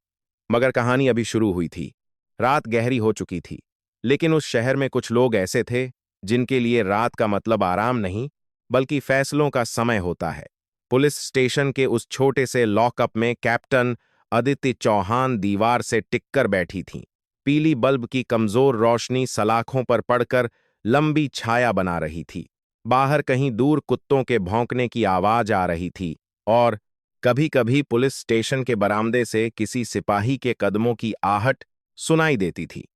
मगर कहानी अभी शुरू हुई थी। रात गहरी हो चुकी थी, लेकिन उस शहर में कुछ लोग ऐसे थे जिनके लिए रात का मतलब आराम नहीं, बल्कि फैसलों का समय होता है। पुलिस स्टेशन के उस छोटे से लॉकअप में कैप्टन अदिति चौहान दीवार से टिककर बैठी थीं। पीली बल्ब की कमजोर रोशनी सलाखों पर पड़कर लंबी छाया बना रही थी। बाहर कहीं दूर कुत्तों के भौंकने की आवाज आ रही थी और कभी-कभी पुलिस स्टेशन के बरामदे से किसी सिपाही के कदमों की आहट सुनाई देती थी।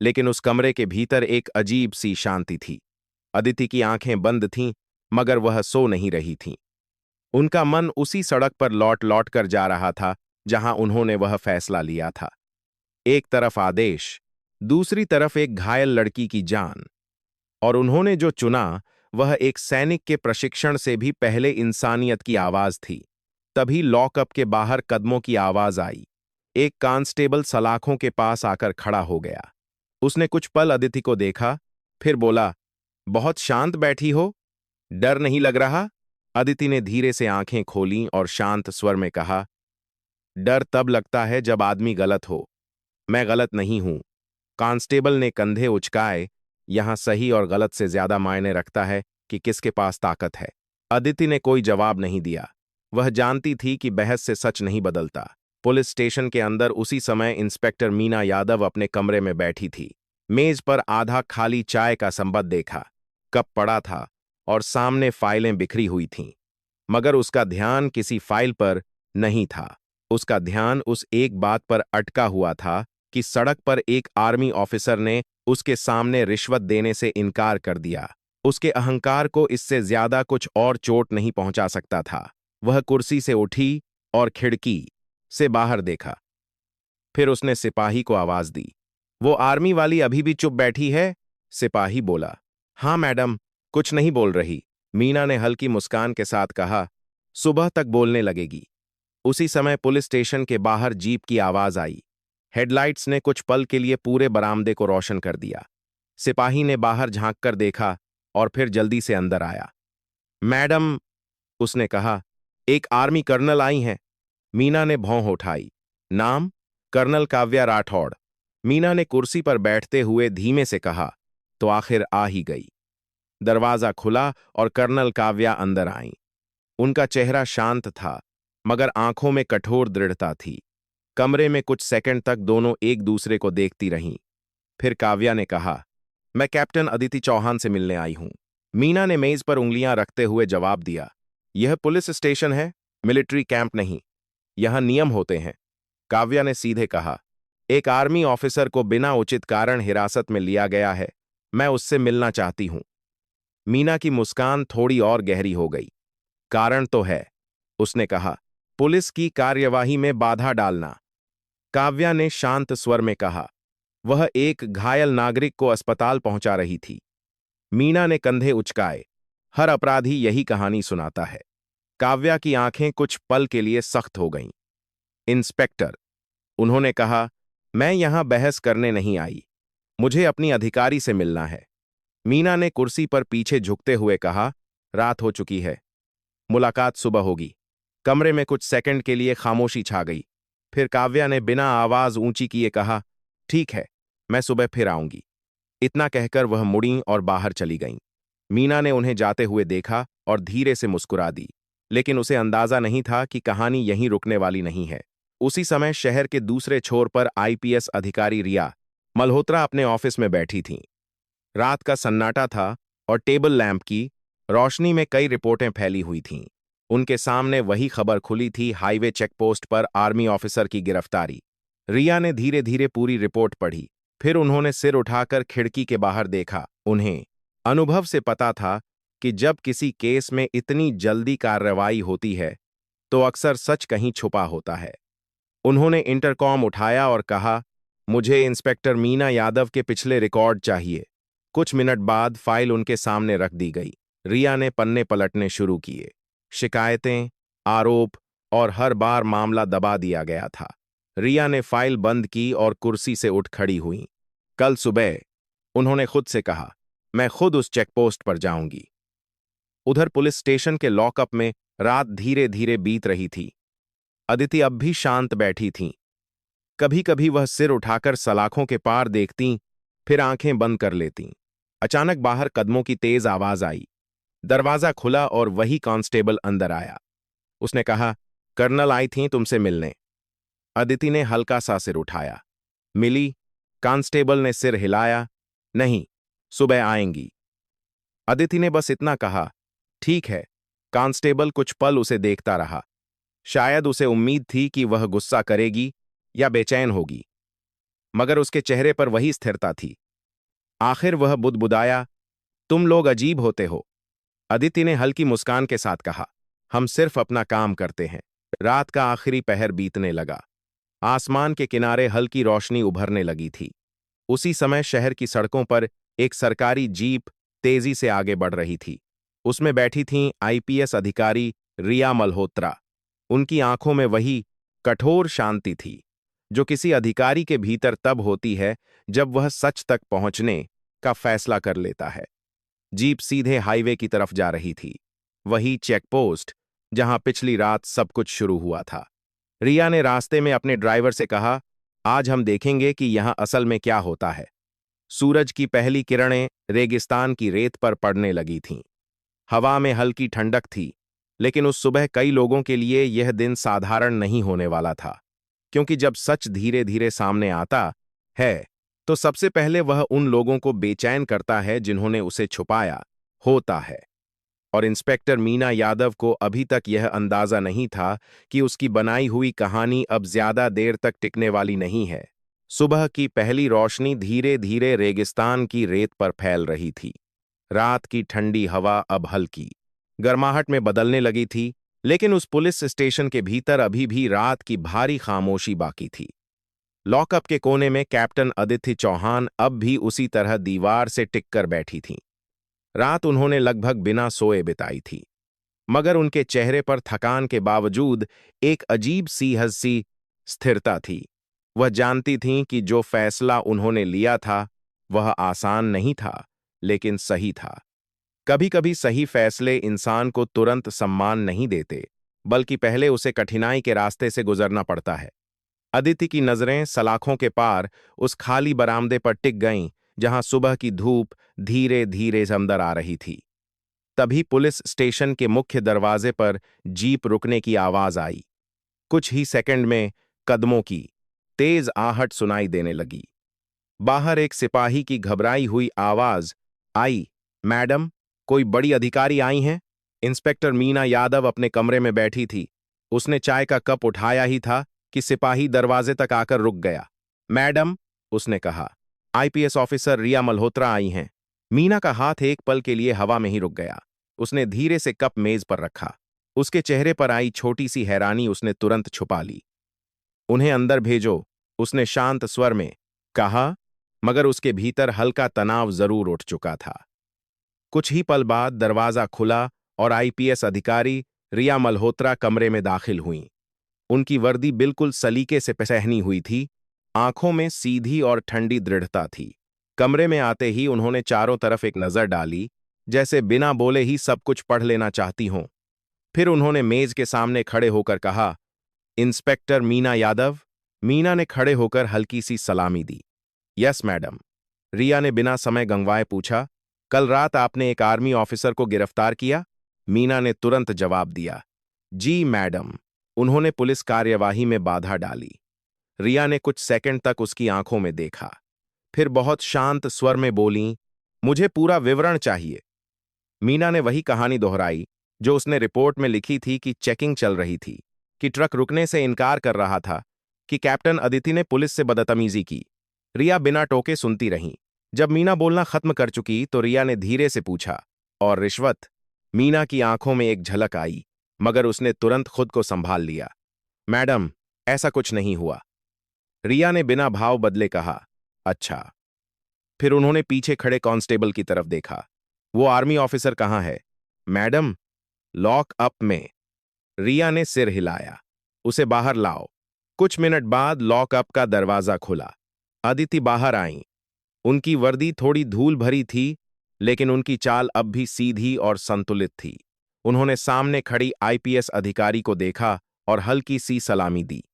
लेकिन उस कमरे के भीतर एक अजीब सी शांति थी। अदिति की आंखें बंद थीं, मगर वह सो नहीं रही थीं। उनका मन उसी सड़क पर लौट लौट कर जा रहा था जहां उन्होंने वह फैसला लिया था। एक तरफ आदेश, दूसरी तरफ एक घायल लड़की की जान, और उन्होंने जो चुना वह एक सैनिक के प्रशिक्षण से भी पहले इंसानियत की आवाज थी। तभी लॉकअप के बाहर कदमों की आवाज आई। एक कांस्टेबल सलाखों के पास आकर खड़ा हो गया। उसने कुछ पल अदिति को देखा, फिर बोला, बहुत शांत बैठी हो, डर नहीं लग रहा? अदिति ने धीरे से आंखें खोलीं और शांत स्वर में कहा, डर तब लगता है जब आदमी गलत हो। मैं गलत नहीं हूं। कांस्टेबल ने कंधे उचकाए। यहां सही और गलत से ज्यादा मायने रखता है कि किसके पास ताकत है। अदिति ने कोई जवाब नहीं दिया। वह जानती थी कि बहस से सच नहीं बदलता। पुलिस स्टेशन के अंदर उसी समय इंस्पेक्टर मीना यादव अपने कमरे में बैठी थी। मेज पर आधा खाली चाय का संबंध देखा, कप पड़ा था और सामने फाइलें बिखरी हुई थीं। मगर उसका ध्यान किसी फाइल पर नहीं था। उसका ध्यान उस एक बात पर अटका हुआ था कि सड़क पर एक आर्मी ऑफिसर ने उसके सामने रिश्वत देने से इनकार कर दिया। उसके अहंकार को इससे ज्यादा कुछ और चोट नहीं पहुंचा सकता था। वह कुर्सी से उठी और खिड़की से बाहर देखा। फिर उसने सिपाही को आवाज दी, वो आर्मी वाली अभी भी चुप बैठी है? सिपाही बोला, हाँ मैडम, कुछ नहीं बोल रही। मीना ने हल्की मुस्कान के साथ कहा, सुबह तक बोलने लगेगी। उसी समय पुलिस स्टेशन के बाहर जीप की आवाज आई। हेडलाइट्स ने कुछ पल के लिए पूरे बरामदे को रोशन कर दिया। सिपाही ने बाहर झांककर देखा और फिर जल्दी से अंदर आया। मैडम, उसने कहा, एक आर्मी कर्नल आई हैं। मीना ने भौं उठाई। नाम? कर्नल काव्या राठौड़। मीना ने कुर्सी पर बैठते हुए धीमे से कहा, तो आखिर आ ही गई। दरवाजा खुला और कर्नल काव्या अंदर आईं। उनका चेहरा शांत था, मगर आंखों में कठोर दृढ़ता थी। कमरे में कुछ सेकंड तक दोनों एक दूसरे को देखती रहीं। फिर काव्या ने कहा, मैं कैप्टन अदिति चौहान से मिलने आई हूं। मीना ने मेज पर उंगलियां रखते हुए जवाब दिया, यह पुलिस स्टेशन है, मिलिट्री कैंप नहीं। यहां नियम होते हैं। काव्या ने सीधे कहा, एक आर्मी ऑफिसर को बिना उचित कारण हिरासत में लिया गया है। मैं उससे मिलना चाहती हूं। मीना की मुस्कान थोड़ी और गहरी हो गई। कारण तो है, उसने कहा, पुलिस की कार्यवाही में बाधा डालना। काव्या ने शांत स्वर में कहा, वह एक घायल नागरिक को अस्पताल पहुंचा रही थी। मीना ने कंधे उचकाए। हर अपराधी यही कहानी सुनाता है। काव्या की आंखें कुछ पल के लिए सख्त हो गईं। इंस्पेक्टर, उन्होंने कहा, मैं यहां बहस करने नहीं आई। मुझे अपनी अधिकारी से मिलना है। मीना ने कुर्सी पर पीछे झुकते हुए कहा, रात हो चुकी है, मुलाकात सुबह होगी। कमरे में कुछ सेकंड के लिए खामोशी छा गई। फिर काव्या ने बिना आवाज ऊंची किए कहा, ठीक है, मैं सुबह फिर आऊंगी। इतना कहकर वह मुड़ीं और बाहर चली गईं। मीना ने उन्हें जाते हुए देखा और धीरे से मुस्कुरा दी, लेकिन उसे अंदाजा नहीं था कि कहानी यहीं रुकने वाली नहीं है। उसी समय शहर के दूसरे छोर पर आईपीएस अधिकारी रिया मल्होत्रा अपने ऑफिस में बैठी थीं। रात का सन्नाटा था और टेबल लैंप की रोशनी में कई रिपोर्टें फैली हुई थीं। उनके सामने वही खबर खुली थी, हाईवे चेकपोस्ट पर आर्मी ऑफिसर की गिरफ्तारी। रिया ने धीरे धीरे पूरी रिपोर्ट पढ़ी। फिर उन्होंने सिर उठाकर खिड़की के बाहर देखा। उन्हें अनुभव से पता था कि जब किसी केस में इतनी जल्दी कार्रवाई होती है तो अक्सर सच कहीं छुपा होता है। उन्होंने इंटरकॉम उठाया और कहा, मुझे इंस्पेक्टर मीना यादव के पिछले रिकॉर्ड चाहिए। कुछ मिनट बाद फाइल उनके सामने रख दी गई। रिया ने पन्ने पलटने शुरू किए। शिकायतें, आरोप और हर बार मामला दबा दिया गया था। रिया ने फाइल बंद की और कुर्सी से उठ खड़ी हुई। कल सुबह, उन्होंने खुद से कहा, मैं खुद उस चेकपोस्ट पर जाऊंगी। उधर पुलिस स्टेशन के लॉकअप में रात धीरे धीरे बीत रही थी। अदिति अब भी शांत बैठी थीं। कभी कभी वह सिर उठाकर सलाखों के पार देखतीं, फिर आंखें बंद कर लेतीं। अचानक बाहर कदमों की तेज आवाज आई। दरवाजा खुला और वही कांस्टेबल अंदर आया। उसने कहा, कर्नल आई थीं तुमसे मिलने। अदिति ने हल्का सा सिर उठाया। मिली? कांस्टेबल ने सिर हिलाया। नहीं, सुबह आएंगी। अदिति ने बस इतना कहा। ठीक है। कांस्टेबल कुछ पल उसे देखता रहा। शायद उसे उम्मीद थी कि वह गुस्सा करेगी या बेचैन होगी, मगर उसके चेहरे पर वही स्थिरता थी। आखिर वह बुदबुदाया, तुम लोग अजीब होते हो। अदिति ने हल्की मुस्कान के साथ कहा, हम सिर्फ अपना काम करते हैं। रात का आखिरी पहर बीतने लगा। आसमान के किनारे हल्की रोशनी उभरने लगी थी। उसी समय शहर की सड़कों पर एक सरकारी जीप तेजी से आगे बढ़ रही थी। उसमें बैठी थीं आईपीएस अधिकारी रिया मल्होत्रा। उनकी आंखों में वही कठोर शांति थी जो किसी अधिकारी के भीतर तब होती है जब वह सच तक पहुंचने का फैसला कर लेता है। जीप सीधे हाईवे की तरफ जा रही थी, वही चेकपोस्ट जहां पिछली रात सब कुछ शुरू हुआ था। रिया ने रास्ते में अपने ड्राइवर से कहा, आज हम देखेंगे कि यहां असल में क्या होता है। सूरज की पहली किरणें रेगिस्तान की रेत पर पड़ने लगी थीं। हवा में हल्की ठंडक थी, लेकिन उस सुबह कई लोगों के लिए यह दिन साधारण नहीं होने वाला था, क्योंकि जब सच धीरे धीरे सामने आता है तो सबसे पहले वह उन लोगों को बेचैन करता है जिन्होंने उसे छुपाया होता है। और इंस्पेक्टर मीना यादव को अभी तक यह अंदाजा नहीं था कि उसकी बनाई हुई कहानी अब ज्यादा देर तक टिकने वाली नहीं है। सुबह की पहली रोशनी धीरे धीरे रेगिस्तान की रेत पर फैल रही थी। रात की ठंडी हवा अब हल्की गर्माहट में बदलने लगी थी, लेकिन उस पुलिस स्टेशन के भीतर अभी भी रात की भारी खामोशी बाकी थी। लॉकअप के कोने में कैप्टन अदिति चौहान अब भी उसी तरह दीवार से टिककर बैठी थीं। रात उन्होंने लगभग बिना सोए बिताई थी, मगर उनके चेहरे पर थकान के बावजूद एक अजीब सी हंसी स्थिरता थी। वह जानती थीं कि जो फैसला उन्होंने लिया था वह आसान नहीं था, लेकिन सही था। कभी-कभी सही फैसले इंसान को तुरंत सम्मान नहीं देते, बल्कि पहले उसे कठिनाई के रास्ते से गुजरना पड़ता है। अदिति की नजरें सलाखों के पार उस खाली बरामदे पर टिक गईं, जहां सुबह की धूप धीरे धीरे अंदर आ रही थी। तभी पुलिस स्टेशन के मुख्य दरवाजे पर जीप रुकने की आवाज आई। कुछ ही सेकंड में कदमों की तेज आहट सुनाई देने लगी। बाहर एक सिपाही की घबराई हुई आवाज आई, मैडम, कोई बड़ी अधिकारी आई हैं? इंस्पेक्टर मीना यादव अपने कमरे में बैठी थी। उसने चाय का कप उठाया ही था कि सिपाही दरवाजे तक आकर रुक गया। मैडम, उसने कहा, आईपीएस ऑफिसर रिया मल्होत्रा आई हैं। मीना का हाथ एक पल के लिए हवा में ही रुक गया। उसने धीरे से कप मेज पर रखा। उसके चेहरे पर आई छोटी सी हैरानी उसने तुरंत छुपा ली। उन्हें अंदर भेजो, उसने शांत स्वर में कहा, मगर उसके भीतर हल्का तनाव जरूर उठ चुका था। कुछ ही पल बाद दरवाजा खुला और आईपीएस अधिकारी रिया मल्होत्रा कमरे में दाखिल हुईं। उनकी वर्दी बिल्कुल सलीके से पहनी हुई थी, आंखों में सीधी और ठंडी दृढ़ता थी। कमरे में आते ही उन्होंने चारों तरफ एक नजर डाली, जैसे बिना बोले ही सब कुछ पढ़ लेना चाहती हों। फिर उन्होंने मेज के सामने खड़े होकर कहा, इंस्पेक्टर मीना यादव। मीना ने खड़े होकर हल्की सी सलामी दी। Yes madam. रिया ने बिना समय गंवाए पूछा, कल रात आपने एक आर्मी ऑफिसर को गिरफ्तार किया? मीना ने तुरंत जवाब दिया, जी मैडम। उन्होंने पुलिस कार्यवाही में बाधा डाली। रिया ने कुछ सेकंड तक उसकी आंखों में देखा, फिर बहुत शांत स्वर में बोली, मुझे पूरा विवरण चाहिए। मीना ने वही कहानी दोहराई जो उसने रिपोर्ट में लिखी थी, कि चेकिंग चल रही थी, कि ट्रक रुकने से इनकार कर रहा था, कि कैप्टन अदिति ने पुलिस से बदतमीजी की। रिया बिना टोके सुनती रहीं। जब मीना बोलना खत्म कर चुकी तो रिया ने धीरे से पूछा, और रिश्वत? मीना की आंखों में एक झलक आई, मगर उसने तुरंत खुद को संभाल लिया। मैडम, ऐसा कुछ नहीं हुआ। रिया ने बिना भाव बदले कहा, अच्छा। फिर उन्होंने पीछे खड़े कांस्टेबल की तरफ देखा। वो आर्मी ऑफिसर कहाँ है? मैडम, लॉक अप में। रिया ने सिर हिलाया, उसे बाहर लाओ। कुछ मिनट बाद लॉकअप का दरवाजा खुला। अदिति बाहर आईं। उनकी वर्दी थोड़ी धूल भरी थी, लेकिन उनकी चाल अब भी सीधी और संतुलित थी। उन्होंने सामने खड़ी आईपीएस अधिकारी को देखा और हल्की सी सलामी दी।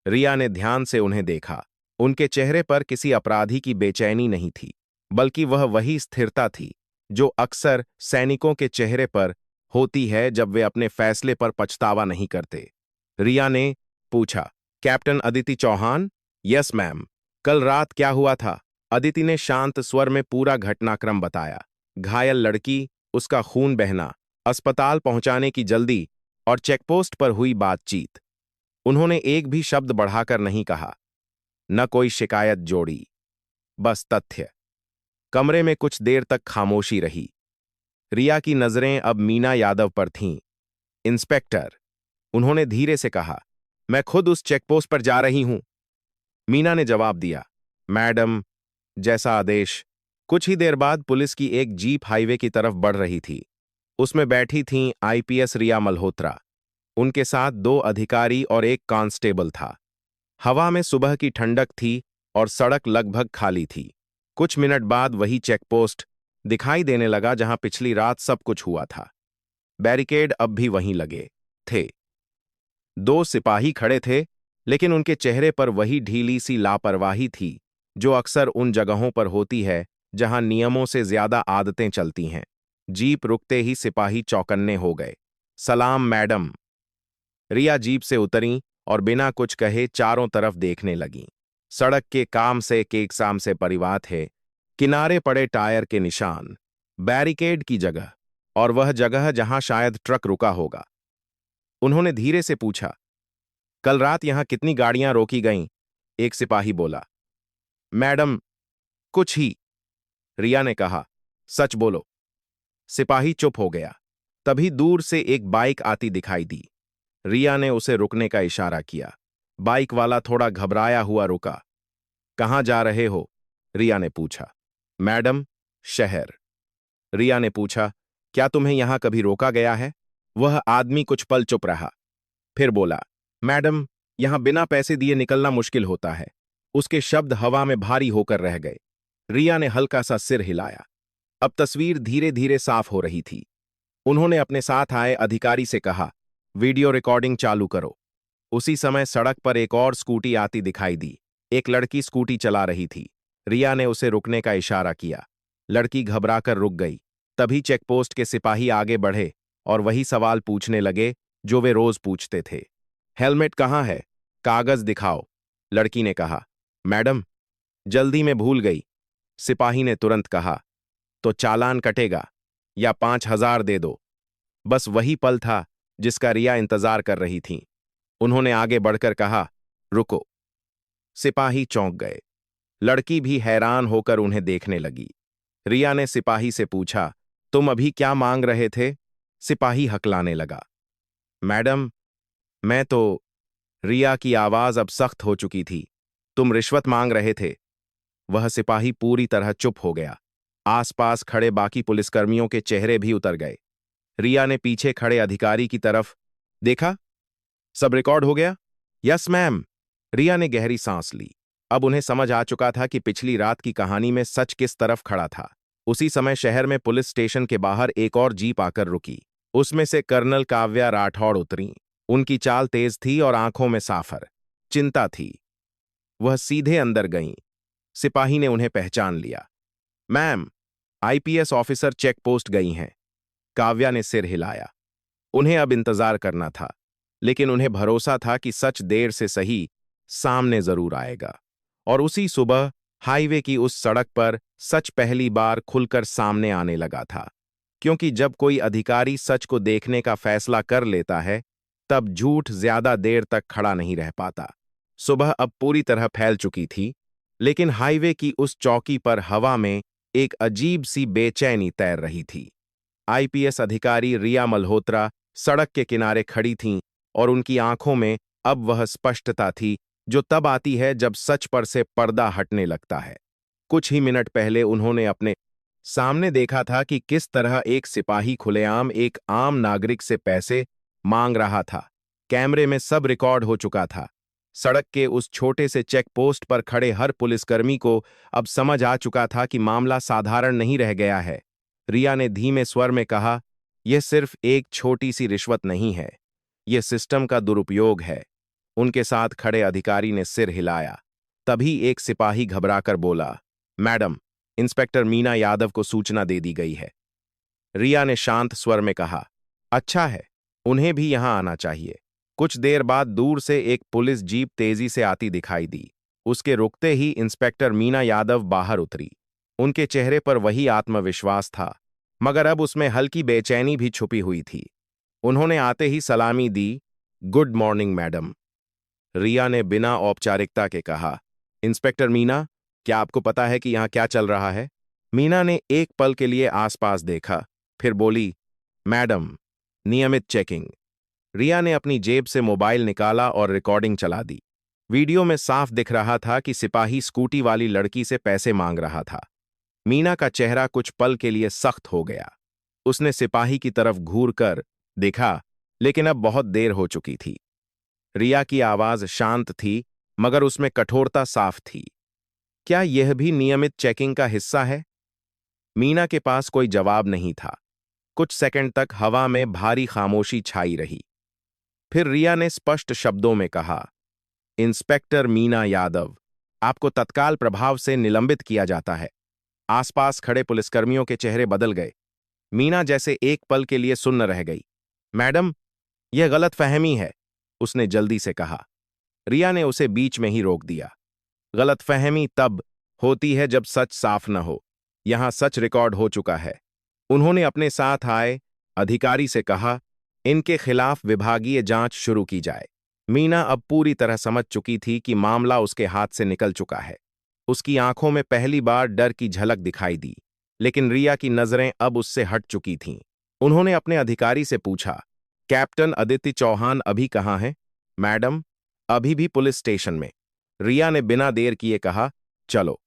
रिया ने ध्यान से उन्हें देखा। उनके चेहरे पर किसी अपराधी की बेचैनी नहीं थी, बल्कि वह वही स्थिरता थी जो अक्सर सैनिकों के चेहरे पर होती है जब वे अपने फैसले पर पछतावा नहीं करते। रिया ने पूछा, captain Aditi Chauhan? Yes ma'am. कल रात क्या हुआ था? अदिति ने शांत स्वर में पूरा घटनाक्रम बताया। घायल लड़की, उसका खून बहना, अस्पताल पहुंचाने की जल्दी और चेकपोस्ट पर हुई बातचीत। उन्होंने एक भी शब्द बढ़ाकर नहीं कहा, न कोई शिकायत जोड़ी, बस तथ्य। कमरे में कुछ देर तक खामोशी रही। रिया की नजरें अब मीना यादव पर थीं। इंस्पेक्टर, उन्होंने धीरे से कहा, मैं खुद उस चेकपोस्ट पर जा रही हूं। मीना ने जवाब दिया, मैडम, जैसा आदेश। कुछ ही देर बाद पुलिस की एक जीप हाईवे की तरफ बढ़ रही थी। उसमें बैठी थीं आईपीएस रिया मल्होत्रा। उनके साथ 2 अधिकारी और एक कांस्टेबल था। हवा में सुबह की ठंडक थी और सड़क लगभग खाली थी। कुछ मिनट बाद वही चेकपोस्ट दिखाई देने लगा जहां पिछली रात सब कुछ हुआ था। बैरिकेड अब भी वहीं लगे थे। 2 सिपाही खड़े थे, लेकिन उनके चेहरे पर वही ढीली सी लापरवाही थी जो अक्सर उन जगहों पर होती है जहां नियमों से ज्यादा आदतें चलती हैं। जीप रुकते ही सिपाही चौकन्ने हो गए। सलाम मैडम। रिया जीप से उतरीं और बिना कुछ कहे चारों तरफ देखने लगीं। सड़क के काम से केकसाम से परिवार थे, किनारे पड़े टायर के निशान, बैरिकेड की जगह और वह जगह जहां शायद ट्रक रुका होगा। उन्होंने धीरे से पूछा, कल रात यहां कितनी गाड़ियां रोकी गईं? एक सिपाही बोला। मैडम, कुछ ही, रिया ने कहा। सच बोलो। सिपाही चुप हो गया। तभी दूर से एक बाइक आती दिखाई दी। रिया ने उसे रुकने का इशारा किया। बाइक वाला थोड़ा घबराया हुआ रुका। कहां जा रहे हो? रिया ने पूछा। मैडम, शहर। रिया ने पूछा, क्या तुम्हें यहां कभी रोका गया है? वह आदमी कुछ पल चुप रहा, फिर बोला, मैडम, यहां बिना पैसे दिए निकलना मुश्किल होता है। उसके शब्द हवा में भारी होकर रह गए। रिया ने हल्का सा सिर हिलाया। अब तस्वीर धीरे धीरे साफ हो रही थी। उन्होंने अपने साथ आए अधिकारी से कहा, वीडियो रिकॉर्डिंग चालू करो। उसी समय सड़क पर एक और स्कूटी आती दिखाई दी। एक लड़की स्कूटी चला रही थी। रिया ने उसे रुकने का इशारा किया। लड़की घबराकर रुक गई। तभी चेकपोस्ट के सिपाही आगे बढ़े और वही सवाल पूछने लगे जो वे रोज पूछते थे। हेलमेट कहाँ है? कागज दिखाओ। लड़की ने कहा, मैडम, जल्दी में भूल गई। सिपाही ने तुरंत कहा, तो चालान कटेगा या 5,000 दे दो। बस वही पल था जिसका रिया इंतजार कर रही थी। उन्होंने आगे बढ़कर कहा, रुको। सिपाही चौंक गए। लड़की भी हैरान होकर उन्हें देखने लगी। रिया ने सिपाही से पूछा, तुम अभी क्या मांग रहे थे? सिपाही हकलाने लगा, मैडम, मैं तो। रिया की आवाज अब सख्त हो चुकी थी, तुम रिश्वत मांग रहे थे। वह सिपाही पूरी तरह चुप हो गया। आसपास खड़े बाकी पुलिसकर्मियों के चेहरे भी उतर गए। रिया ने पीछे खड़े अधिकारी की तरफ देखा। सब रिकॉर्ड हो गया? Yes ma'am. रिया ने गहरी सांस ली। अब उन्हें समझ आ चुका था कि पिछली रात की कहानी में सच किस तरफ खड़ा था। उसी समय शहर में पुलिस स्टेशन के बाहर एक और जीप आकर रुकी। उसमें से कर्नल काव्या राठौड़ उतरी। उनकी चाल तेज थी और आंखों में साफर चिंता थी। वह सीधे अंदर गईं। सिपाही ने उन्हें पहचान लिया। Ma'am, IPS officer check post गई हैं। काव्या ने सिर हिलाया। उन्हें अब इंतजार करना था, लेकिन उन्हें भरोसा था कि सच देर से सही सामने जरूर आएगा। और उसी सुबह हाईवे की उस सड़क पर सच पहली बार खुलकर सामने आने लगा था। क्योंकि जब कोई अधिकारी सच को देखने का फैसला कर लेता है, तब झूठ ज्यादा देर तक खड़ा नहीं रह पाता। सुबह अब पूरी तरह फैल चुकी थी, लेकिन हाईवे की उस चौकी पर हवा में एक अजीब सी बेचैनी तैर रही थी। आईपीएस अधिकारी रिया मल्होत्रा सड़क के किनारे खड़ी थीं और उनकी आंखों में अब वह स्पष्टता थी जो तब आती है जब सच पर से पर्दा हटने लगता है। कुछ ही मिनट पहले उन्होंने अपने सामने देखा था कि किस तरह एक सिपाही खुलेआम एक आम नागरिक से पैसे मांग रहा था। कैमरे में सब रिकॉर्ड हो चुका था। सड़क के उस छोटे से चेक पोस्ट पर खड़े हर पुलिसकर्मी को अब समझ आ चुका था कि मामला साधारण नहीं रह गया है। रिया ने धीमे स्वर में कहा, यह सिर्फ एक छोटी सी रिश्वत नहीं है, यह सिस्टम का दुरुपयोग है। उनके साथ खड़े अधिकारी ने सिर हिलाया। तभी एक सिपाही घबराकर बोला, मैडम, इंस्पेक्टर मीना यादव को सूचना दे दी गई है। रिया ने शांत स्वर में कहा, अच्छा है, उन्हें भी यहां आना चाहिए। कुछ देर बाद दूर से एक पुलिस जीप तेजी से आती दिखाई दी। उसके रुकते ही इंस्पेक्टर मीना यादव बाहर उतरी। उनके चेहरे पर वही आत्मविश्वास था, मगर अब उसमें हल्की बेचैनी भी छुपी हुई थी। उन्होंने आते ही सलामी दी। Good morning madam. रिया ने बिना औपचारिकता के कहा, इंस्पेक्टर मीना, क्या आपको पता है कि यहां क्या चल रहा है? मीना ने एक पल के लिए आसपास देखा, फिर बोली, मैडम, नियमित चेकिंग। रिया ने अपनी जेब से मोबाइल निकाला और रिकॉर्डिंग चला दी। वीडियो में साफ दिख रहा था कि सिपाही स्कूटी वाली लड़की से पैसे मांग रहा था। मीना का चेहरा कुछ पल के लिए सख्त हो गया। उसने सिपाही की तरफ घूर कर देखा, लेकिन अब बहुत देर हो चुकी थी। रिया की आवाज शांत थी, मगर उसमें कठोरता साफ थी। क्या यह भी नियमित चेकिंग का हिस्सा है? मीना के पास कोई जवाब नहीं था। कुछ सेकंड तक हवा में भारी खामोशी छाई रही। फिर रिया ने स्पष्ट शब्दों में कहा, इंस्पेक्टर मीना यादव, आपको तत्काल प्रभाव से निलंबित किया जाता है। आसपास खड़े पुलिसकर्मियों के चेहरे बदल गए। मीना जैसे एक पल के लिए सुन्न रह गई। मैडम, यह गलतफहमी है, उसने जल्दी से कहा। रिया ने उसे बीच में ही रोक दिया। गलतफहमी तब होती है जब सच साफ न हो। यहां सच रिकॉर्ड हो चुका है। उन्होंने अपने साथ आए अधिकारी से कहा, इनके खिलाफ विभागीय जांच शुरू की जाए। मीना अब पूरी तरह समझ चुकी थी कि मामला उसके हाथ से निकल चुका है। उसकी आंखों में पहली बार डर की झलक दिखाई दी, लेकिन रिया की नजरें अब उससे हट चुकी थीं। उन्होंने अपने अधिकारी से पूछा, कैप्टन अदिति चौहान अभी कहाँ हैं? मैडम, अभी भी पुलिस स्टेशन में, रिया ने बिना देर किए कहा। चलो।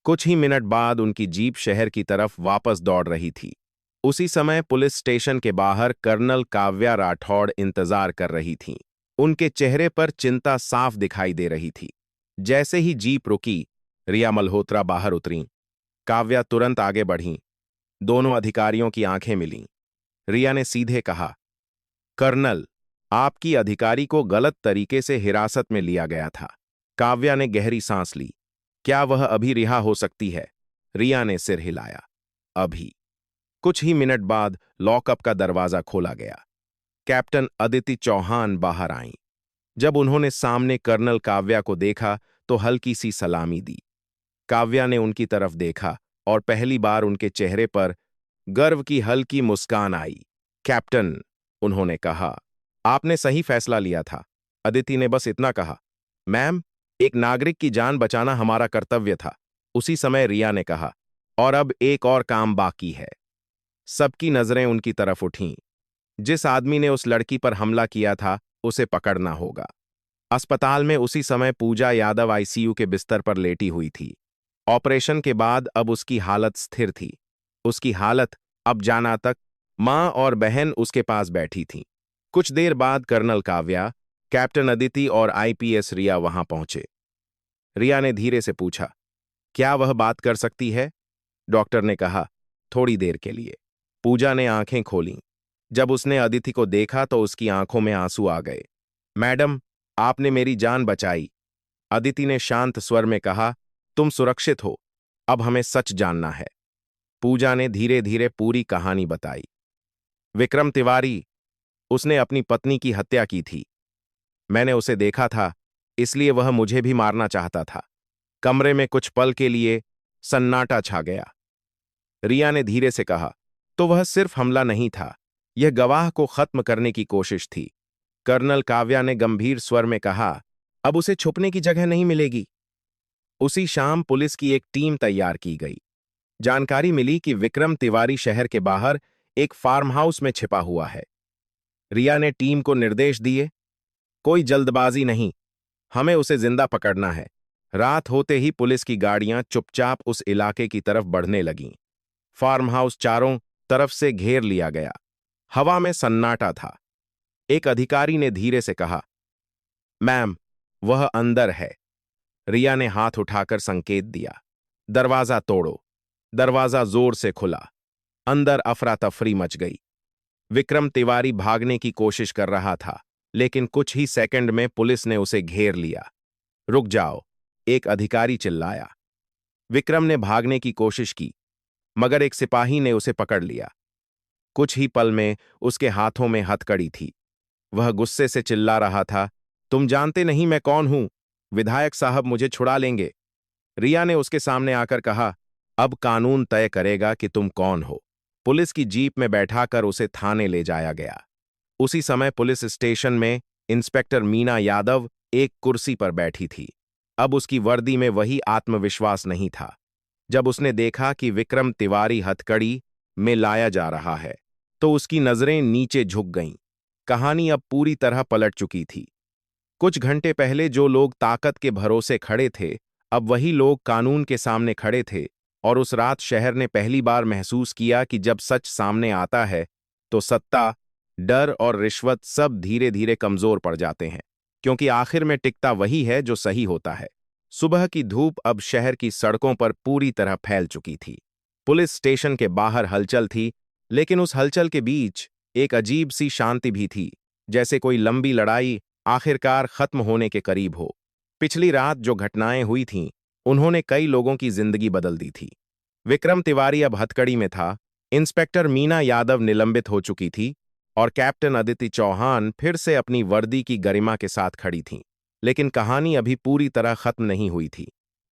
कुछ ही मिनट बाद उनकी जीप शहर की तरफ वापस दौड़ रही थी। उसी समय पुलिस स्टेशन के बाहर कर्नल काव्या राठौड़ इंतजार कर रही थीं। उनके चेहरे पर चिंता साफ दिखाई दे रही थी। जैसे ही जीप रुकी, रिया मल्होत्रा बाहर उतरीं। काव्या तुरंत आगे बढ़ीं। दोनों अधिकारियों की आंखें मिलीं। रिया ने सीधे कहा, कर्नल, आपकी अधिकारी को गलत तरीके से हिरासत में लिया गया था। काव्या ने गहरी सांस ली। क्या वह अभी रिहा हो सकती है? रिया ने सिर हिलाया। अभी। कुछ ही मिनट बाद लॉकअप का दरवाजा खोला गया। कैप्टन अदिति चौहान बाहर आईं। जब उन्होंने सामने कर्नल काव्या को देखा तो हल्की सी सलामी दी। काव्या ने उनकी तरफ देखा और पहली बार उनके चेहरे पर गर्व की हल्की मुस्कान आई। कैप्टन, उन्होंने कहा, आपने सही फैसला लिया था। अदिति ने बस इतना कहा, मैम, एक नागरिक की जान बचाना हमारा कर्तव्य था। उसी समय रिया ने कहा, और अब एक और काम बाकी है। सबकी नजरें उनकी तरफ उठीं। जिस आदमी ने उस लड़की पर हमला किया था, उसे पकड़ना होगा। अस्पताल में उसी समय पूजा यादव आईसीयू के बिस्तर पर लेटी हुई थी। ऑपरेशन के बाद अब उसकी हालत स्थिर थी। उसकी हालत अब जाना तक मां और बहन उसके पास बैठी थीं। कुछ देर बाद कर्नल काव्या, कैप्टन अदिति और आईपीएस रिया वहां पहुंचे। रिया ने धीरे से पूछा, क्या वह बात कर सकती है? डॉक्टर ने कहा, थोड़ी देर के लिए। पूजा ने आंखें खोलीं। जब उसने अदिति को देखा तो उसकी आंखों में आंसू आ गए। मैडम, आपने मेरी जान बचाई। अदिति ने शांत स्वर में कहा, तुम सुरक्षित हो। अब हमें सच जानना है। पूजा ने धीरे धीरे पूरी कहानी बताई। विक्रम तिवारी, उसने अपनी पत्नी की हत्या की थी। मैंने उसे देखा था, इसलिए वह मुझे भी मारना चाहता था। कमरे में कुछ पल के लिए सन्नाटा छा गया। रिया ने धीरे से कहा, तो वह सिर्फ हमला नहीं था, यह गवाह को खत्म करने की कोशिश थी। कर्नल काव्या ने गंभीर स्वर में कहा, अब उसे छुपने की जगह नहीं मिलेगी। उसी शाम पुलिस की एक टीम तैयार की गई। जानकारी मिली कि विक्रम तिवारी शहर के बाहर एक फार्म हाउस में छिपा हुआ है। रिया ने टीम को निर्देश दिए, कोई जल्दबाजी नहीं, हमें उसे जिंदा पकड़ना है। रात होते ही पुलिस की गाड़ियां चुपचाप उस इलाके की तरफ बढ़ने लगीं। फार्म हाउस चारों तरफ से घेर लिया गया। हवा में सन्नाटा था। एक अधिकारी ने धीरे से कहा, मैम, वह अंदर है। रिया ने हाथ उठाकर संकेत दिया, दरवाजा तोड़ो। दरवाजा जोर से खुला। अंदर अफरा तफरी मच गई। विक्रम तिवारी भागने की कोशिश कर रहा था, लेकिन कुछ ही सेकंड में पुलिस ने उसे घेर लिया। रुक जाओ, एक अधिकारी चिल्लाया। विक्रम ने भागने की कोशिश की, मगर एक सिपाही ने उसे पकड़ लिया। कुछ ही पल में उसके हाथों में हथकड़ी थी। वह गुस्से से चिल्ला रहा था, तुम जानते नहीं मैं कौन हूं, विधायक साहब मुझे छुड़ा लेंगे। रिया ने उसके सामने आकर कहा, अब कानून तय करेगा कि तुम कौन हो। पुलिस की जीप में बैठाकर उसे थाने ले जाया गया। उसी समय पुलिस स्टेशन में इंस्पेक्टर मीना यादव एक कुर्सी पर बैठी थी। अब उसकी वर्दी में वही आत्मविश्वास नहीं था। जब उसने देखा कि विक्रम तिवारी हथकड़ी में लाया जा रहा है, तो उसकी नजरें नीचे झुक गईं। कहानी अब पूरी तरह पलट चुकी थी। कुछ घंटे पहले जो लोग ताकत के भरोसे खड़े थे, अब वही लोग कानून के सामने खड़े थे। और उस रात शहर ने पहली बार महसूस किया कि जब सच सामने आता है तो सत्ता, डर और रिश्वत सब धीरे धीरे कमजोर पड़ जाते हैं, क्योंकि आखिर में टिकता वही है जो सही होता है। सुबह की धूप अब शहर की सड़कों पर पूरी तरह फैल चुकी थी। पुलिस स्टेशन के बाहर हलचल थी, लेकिन उस हलचल के बीच एक अजीब सी शांति भी थी, जैसे कोई लंबी लड़ाई आखिरकार खत्म होने के करीब हो। पिछली रात जो घटनाएं हुई थीं, उन्होंने कई लोगों की जिंदगी बदल दी थी। विक्रम तिवारी अब हथकड़ी में था, इंस्पेक्टर मीना यादव निलंबित हो चुकी थी, और कैप्टन अदिति चौहान फिर से अपनी वर्दी की गरिमा के साथ खड़ी थीं। लेकिन कहानी अभी पूरी तरह खत्म नहीं हुई थी।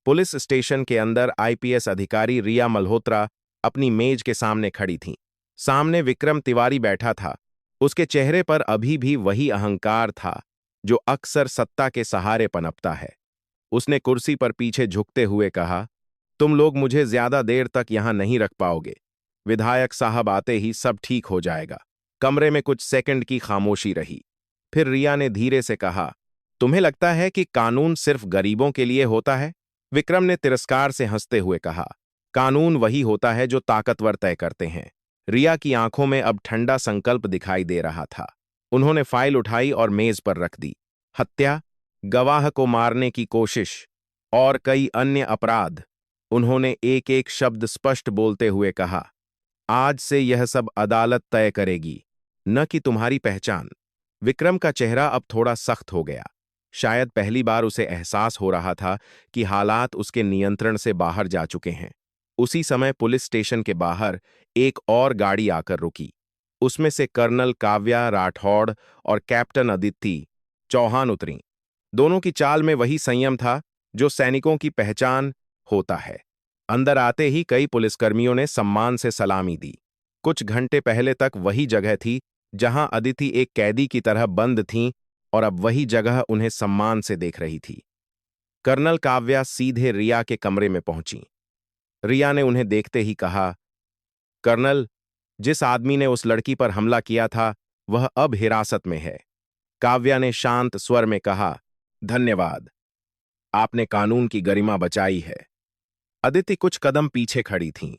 पुलिस स्टेशन के अंदर आईपीएस अधिकारी रिया मल्होत्रा अपनी मेज के सामने खड़ी थीं। सामने विक्रम तिवारी बैठा था। उसके चेहरे पर अभी भी वही अहंकार था जो अक्सर सत्ता के सहारे पनपता है। उसने कुर्सी पर पीछे झुकते हुए कहा, तुम लोग मुझे ज्यादा देर तक यहां नहीं रख पाओगे। विधायक साहब आते ही सब ठीक हो जाएगा। कमरे में कुछ सेकंड की खामोशी रही। फिर रिया ने धीरे से कहा, तुम्हें लगता है कि कानून सिर्फ गरीबों के लिए होता है? विक्रम ने तिरस्कार से हंसते हुए कहा, कानून वही होता है जो ताकतवर तय करते हैं। रिया की आंखों में अब ठंडा संकल्प दिखाई दे रहा था। उन्होंने फाइल उठाई और मेज पर रख दी। हत्या, गवाह को मारने की कोशिश और कई अन्य अपराध। उन्होंने एक एक शब्द स्पष्ट बोलते हुए कहा, आज से यह सब अदालत तय करेगी, न कि तुम्हारी पहचान। विक्रम का चेहरा अब थोड़ा सख्त हो गया। शायद पहली बार उसे एहसास हो रहा था कि हालात उसके नियंत्रण से बाहर जा चुके हैं। उसी समय पुलिस स्टेशन के बाहर एक और गाड़ी आकर रुकी। उसमें से कर्नल काव्या राठौड़ और कैप्टन अदिति चौहान उतरीं। दोनों की चाल में वही संयम था जो सैनिकों की पहचान होता है। अंदर आते ही कई पुलिसकर्मियों ने सम्मान से सलामी दी। कुछ घंटे पहले तक वही जगह थी जहां अदिति एक कैदी की तरह बंद थीं, और अब वही जगह उन्हें सम्मान से देख रही थी। कर्नल काव्या सीधे रिया के कमरे में पहुंची। रिया ने उन्हें देखते ही कहा, कर्नल, जिस आदमी ने उस लड़की पर हमला किया था वह अब हिरासत में है। काव्या ने शांत स्वर में कहा, धन्यवाद, आपने कानून की गरिमा बचाई है। अदिति कुछ कदम पीछे खड़ी थीं।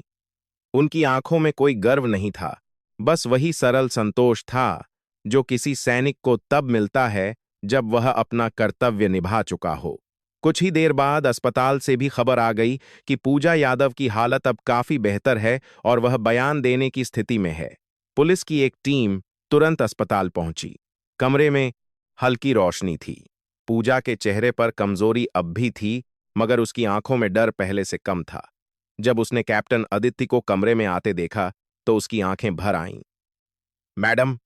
उनकी आंखों में कोई गर्व नहीं था, बस वही सरल संतोष था जो किसी सैनिक को तब मिलता है जब वह अपना कर्तव्य निभा चुका हो। कुछ ही देर बाद अस्पताल से भी खबर आ गई कि पूजा यादव की हालत अब काफी बेहतर है और वह बयान देने की स्थिति में है। पुलिस की एक टीम तुरंत अस्पताल पहुंची। कमरे में हल्की रोशनी थी। पूजा के चेहरे पर कमजोरी अब भी थी, मगर उसकी आंखों में डर पहले से कम था। जब उसने कैप्टन अदिति को कमरे में आते देखा तो उसकी आंखें भर आईं। मैडम,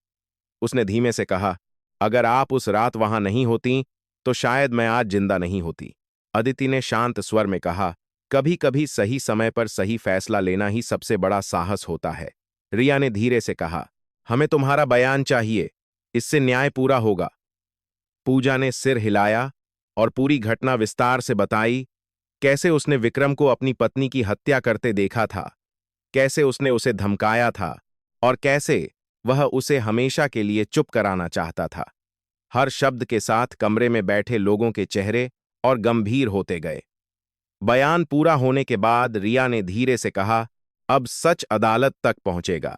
उसने धीमे से कहा, अगर आप उस रात वहां नहीं होती तो शायद मैं आज जिंदा नहीं होती। अदिति ने शांत स्वर में कहा, कभी कभी सही समय पर सही फैसला लेना ही सबसे बड़ा साहस होता है। रिया ने धीरे से कहा, हमें तुम्हारा बयान चाहिए, इससे न्याय पूरा होगा। पूजा ने सिर हिलाया और पूरी घटना विस्तार से बताई, कैसे उसने विक्रम को अपनी पत्नी की हत्या करते देखा था, कैसे उसने उसे धमकाया था और कैसे वह उसे हमेशा के लिए चुप कराना चाहता था। हर शब्द के साथ कमरे में बैठे लोगों के चेहरे और गंभीर होते गए। बयान पूरा होने के बाद रिया ने धीरे से कहा, अब सच अदालत तक पहुंचेगा।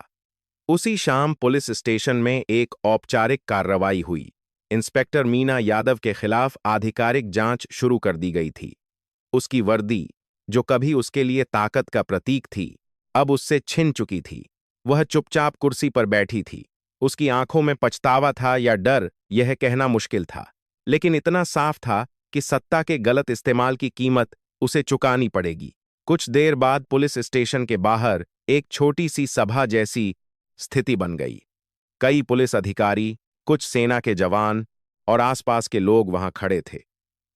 उसी शाम पुलिस स्टेशन में एक औपचारिक कार्रवाई हुई। इंस्पेक्टर मीना यादव के खिलाफ आधिकारिक जांच शुरू कर दी गई थी। उसकी वर्दी, जो कभी उसके लिए ताकत का प्रतीक थी, अब उससे छिन चुकी थी। वह चुपचाप कुर्सी पर बैठी थी। उसकी आंखों में पछतावा था या डर, यह कहना मुश्किल था, लेकिन इतना साफ था कि सत्ता के गलत इस्तेमाल की कीमत उसे चुकानी पड़ेगी। कुछ देर बाद पुलिस स्टेशन के बाहर एक छोटी सी सभा जैसी स्थिति बन गई। कई पुलिस अधिकारी, कुछ सेना के जवान और आसपास के लोग वहां खड़े थे।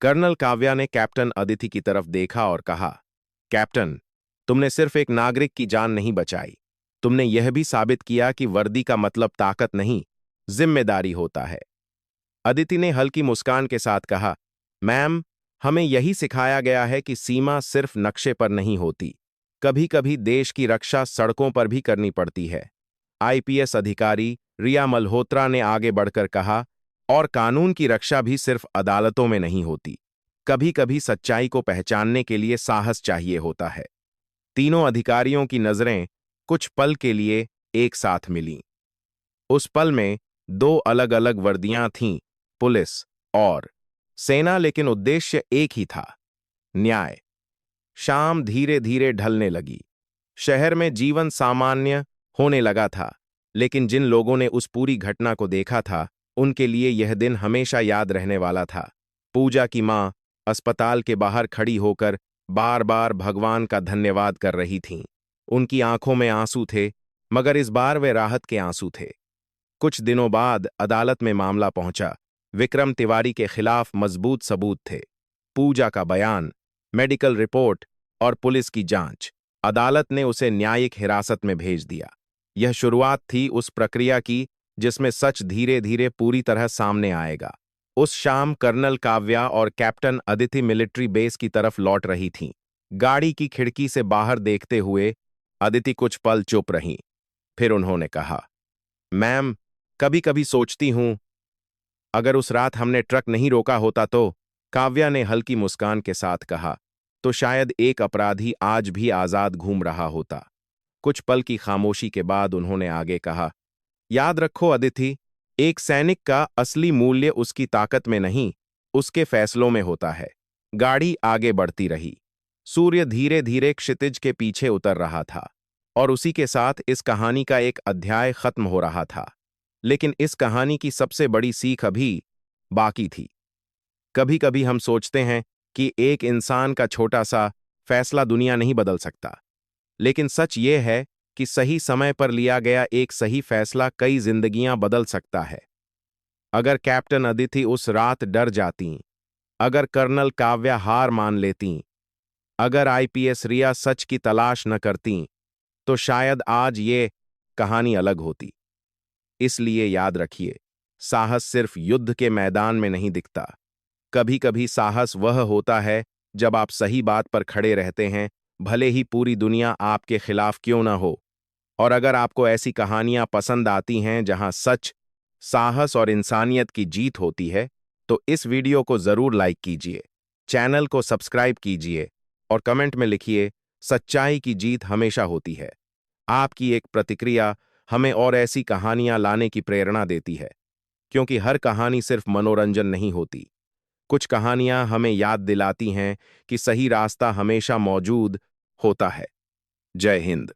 कर्नल काव्या ने कैप्टन अदिति की तरफ देखा और कहा, कैप्टन, तुमने सिर्फ एक नागरिक की जान नहीं बचाई, तुमने यह भी साबित किया कि वर्दी का मतलब ताकत नहीं, जिम्मेदारी होता है। अदिति ने हल्की मुस्कान के साथ कहा, मैम, हमें यही सिखाया गया है कि सीमा सिर्फ नक्शे पर नहीं होती, कभी कभी देश की रक्षा सड़कों पर भी करनी पड़ती है। आईपीएस अधिकारी रिया मल्होत्रा ने आगे बढ़कर कहा, और कानून की रक्षा भी सिर्फ अदालतों में नहीं होती। कभी कभी सच्चाई को पहचानने के लिए साहस चाहिए होता है। तीनों अधिकारियों की नजरें कुछ पल के लिए एक साथ मिलीं। उस पल में दो अलग अलग वर्दियां थीं, पुलिस और सेना, लेकिन उद्देश्य एक ही था, न्याय। शाम धीरे धीरे ढलने लगी। शहर में जीवन सामान्य होने लगा था, लेकिन जिन लोगों ने उस पूरी घटना को देखा था, उनके लिए यह दिन हमेशा याद रहने वाला था। पूजा की मां अस्पताल के बाहर खड़ी होकर बार बार भगवान का धन्यवाद कर रही थीं। उनकी आंखों में आंसू थे, मगर इस बार वे राहत के आंसू थे। कुछ दिनों बाद अदालत में मामला पहुंचा। विक्रम तिवारी के खिलाफ मजबूत सबूत थे। पूजा का बयान, मेडिकल रिपोर्ट और पुलिस की जांच। अदालत ने उसे न्यायिक हिरासत में भेज दिया। यह शुरुआत थी उस प्रक्रिया की जिसमें सच धीरे धीरे पूरी तरह सामने आएगा। उस शाम कर्नल काव्या और कैप्टन अदिति मिलिट्री बेस की तरफ लौट रही थीं। गाड़ी की खिड़की से बाहर देखते हुए अदिति कुछ पल चुप रहीं। फिर उन्होंने कहा, मैम, कभी कभी सोचती हूं, अगर उस रात हमने ट्रक नहीं रोका होता तो। काव्या ने हल्की मुस्कान के साथ कहा, तो शायद एक अपराधी आज भी आजाद घूम रहा होता। कुछ पल की खामोशी के बाद उन्होंने आगे कहा, याद रखो अदिति, एक सैनिक का असली मूल्य उसकी ताकत में नहीं, उसके फैसलों में होता है। गाड़ी आगे बढ़ती रही। सूर्य धीरे धीरे क्षितिज के पीछे उतर रहा था, और उसी के साथ इस कहानी का एक अध्याय खत्म हो रहा था। लेकिन इस कहानी की सबसे बड़ी सीख अभी बाकी थी। कभी कभी हम सोचते हैं कि एक इंसान का छोटा सा फैसला दुनिया नहीं बदल सकता, लेकिन सच ये है कि सही समय पर लिया गया एक सही फैसला कई जिंदगियां बदल सकता है। अगर कैप्टन अदिति उस रात डर जातीं, अगर कर्नल काव्या हार मान लेतीं, अगर आईपीएस रिया सच की तलाश न करतीं, तो शायद आज ये कहानी अलग होती। इसलिए याद रखिए, साहस सिर्फ युद्ध के मैदान में नहीं दिखता। कभी कभी साहस वह होता है जब आप सही बात पर खड़े रहते हैं, भले ही पूरी दुनिया आपके खिलाफ क्यों ना हो। और अगर आपको ऐसी कहानियां पसंद आती हैं जहां सच, साहस और इंसानियत की जीत होती है, तो इस वीडियो को जरूर लाइक कीजिए, चैनल को सब्सक्राइब कीजिए और कमेंट में लिखिए, सच्चाई की जीत हमेशा होती है। आपकी एक प्रतिक्रिया हमें और ऐसी कहानियां लाने की प्रेरणा देती है, क्योंकि हर कहानी सिर्फ मनोरंजन नहीं होती। कुछ कहानियां हमें याद दिलाती हैं कि सही रास्ता हमेशा मौजूद होता है। जय हिंद।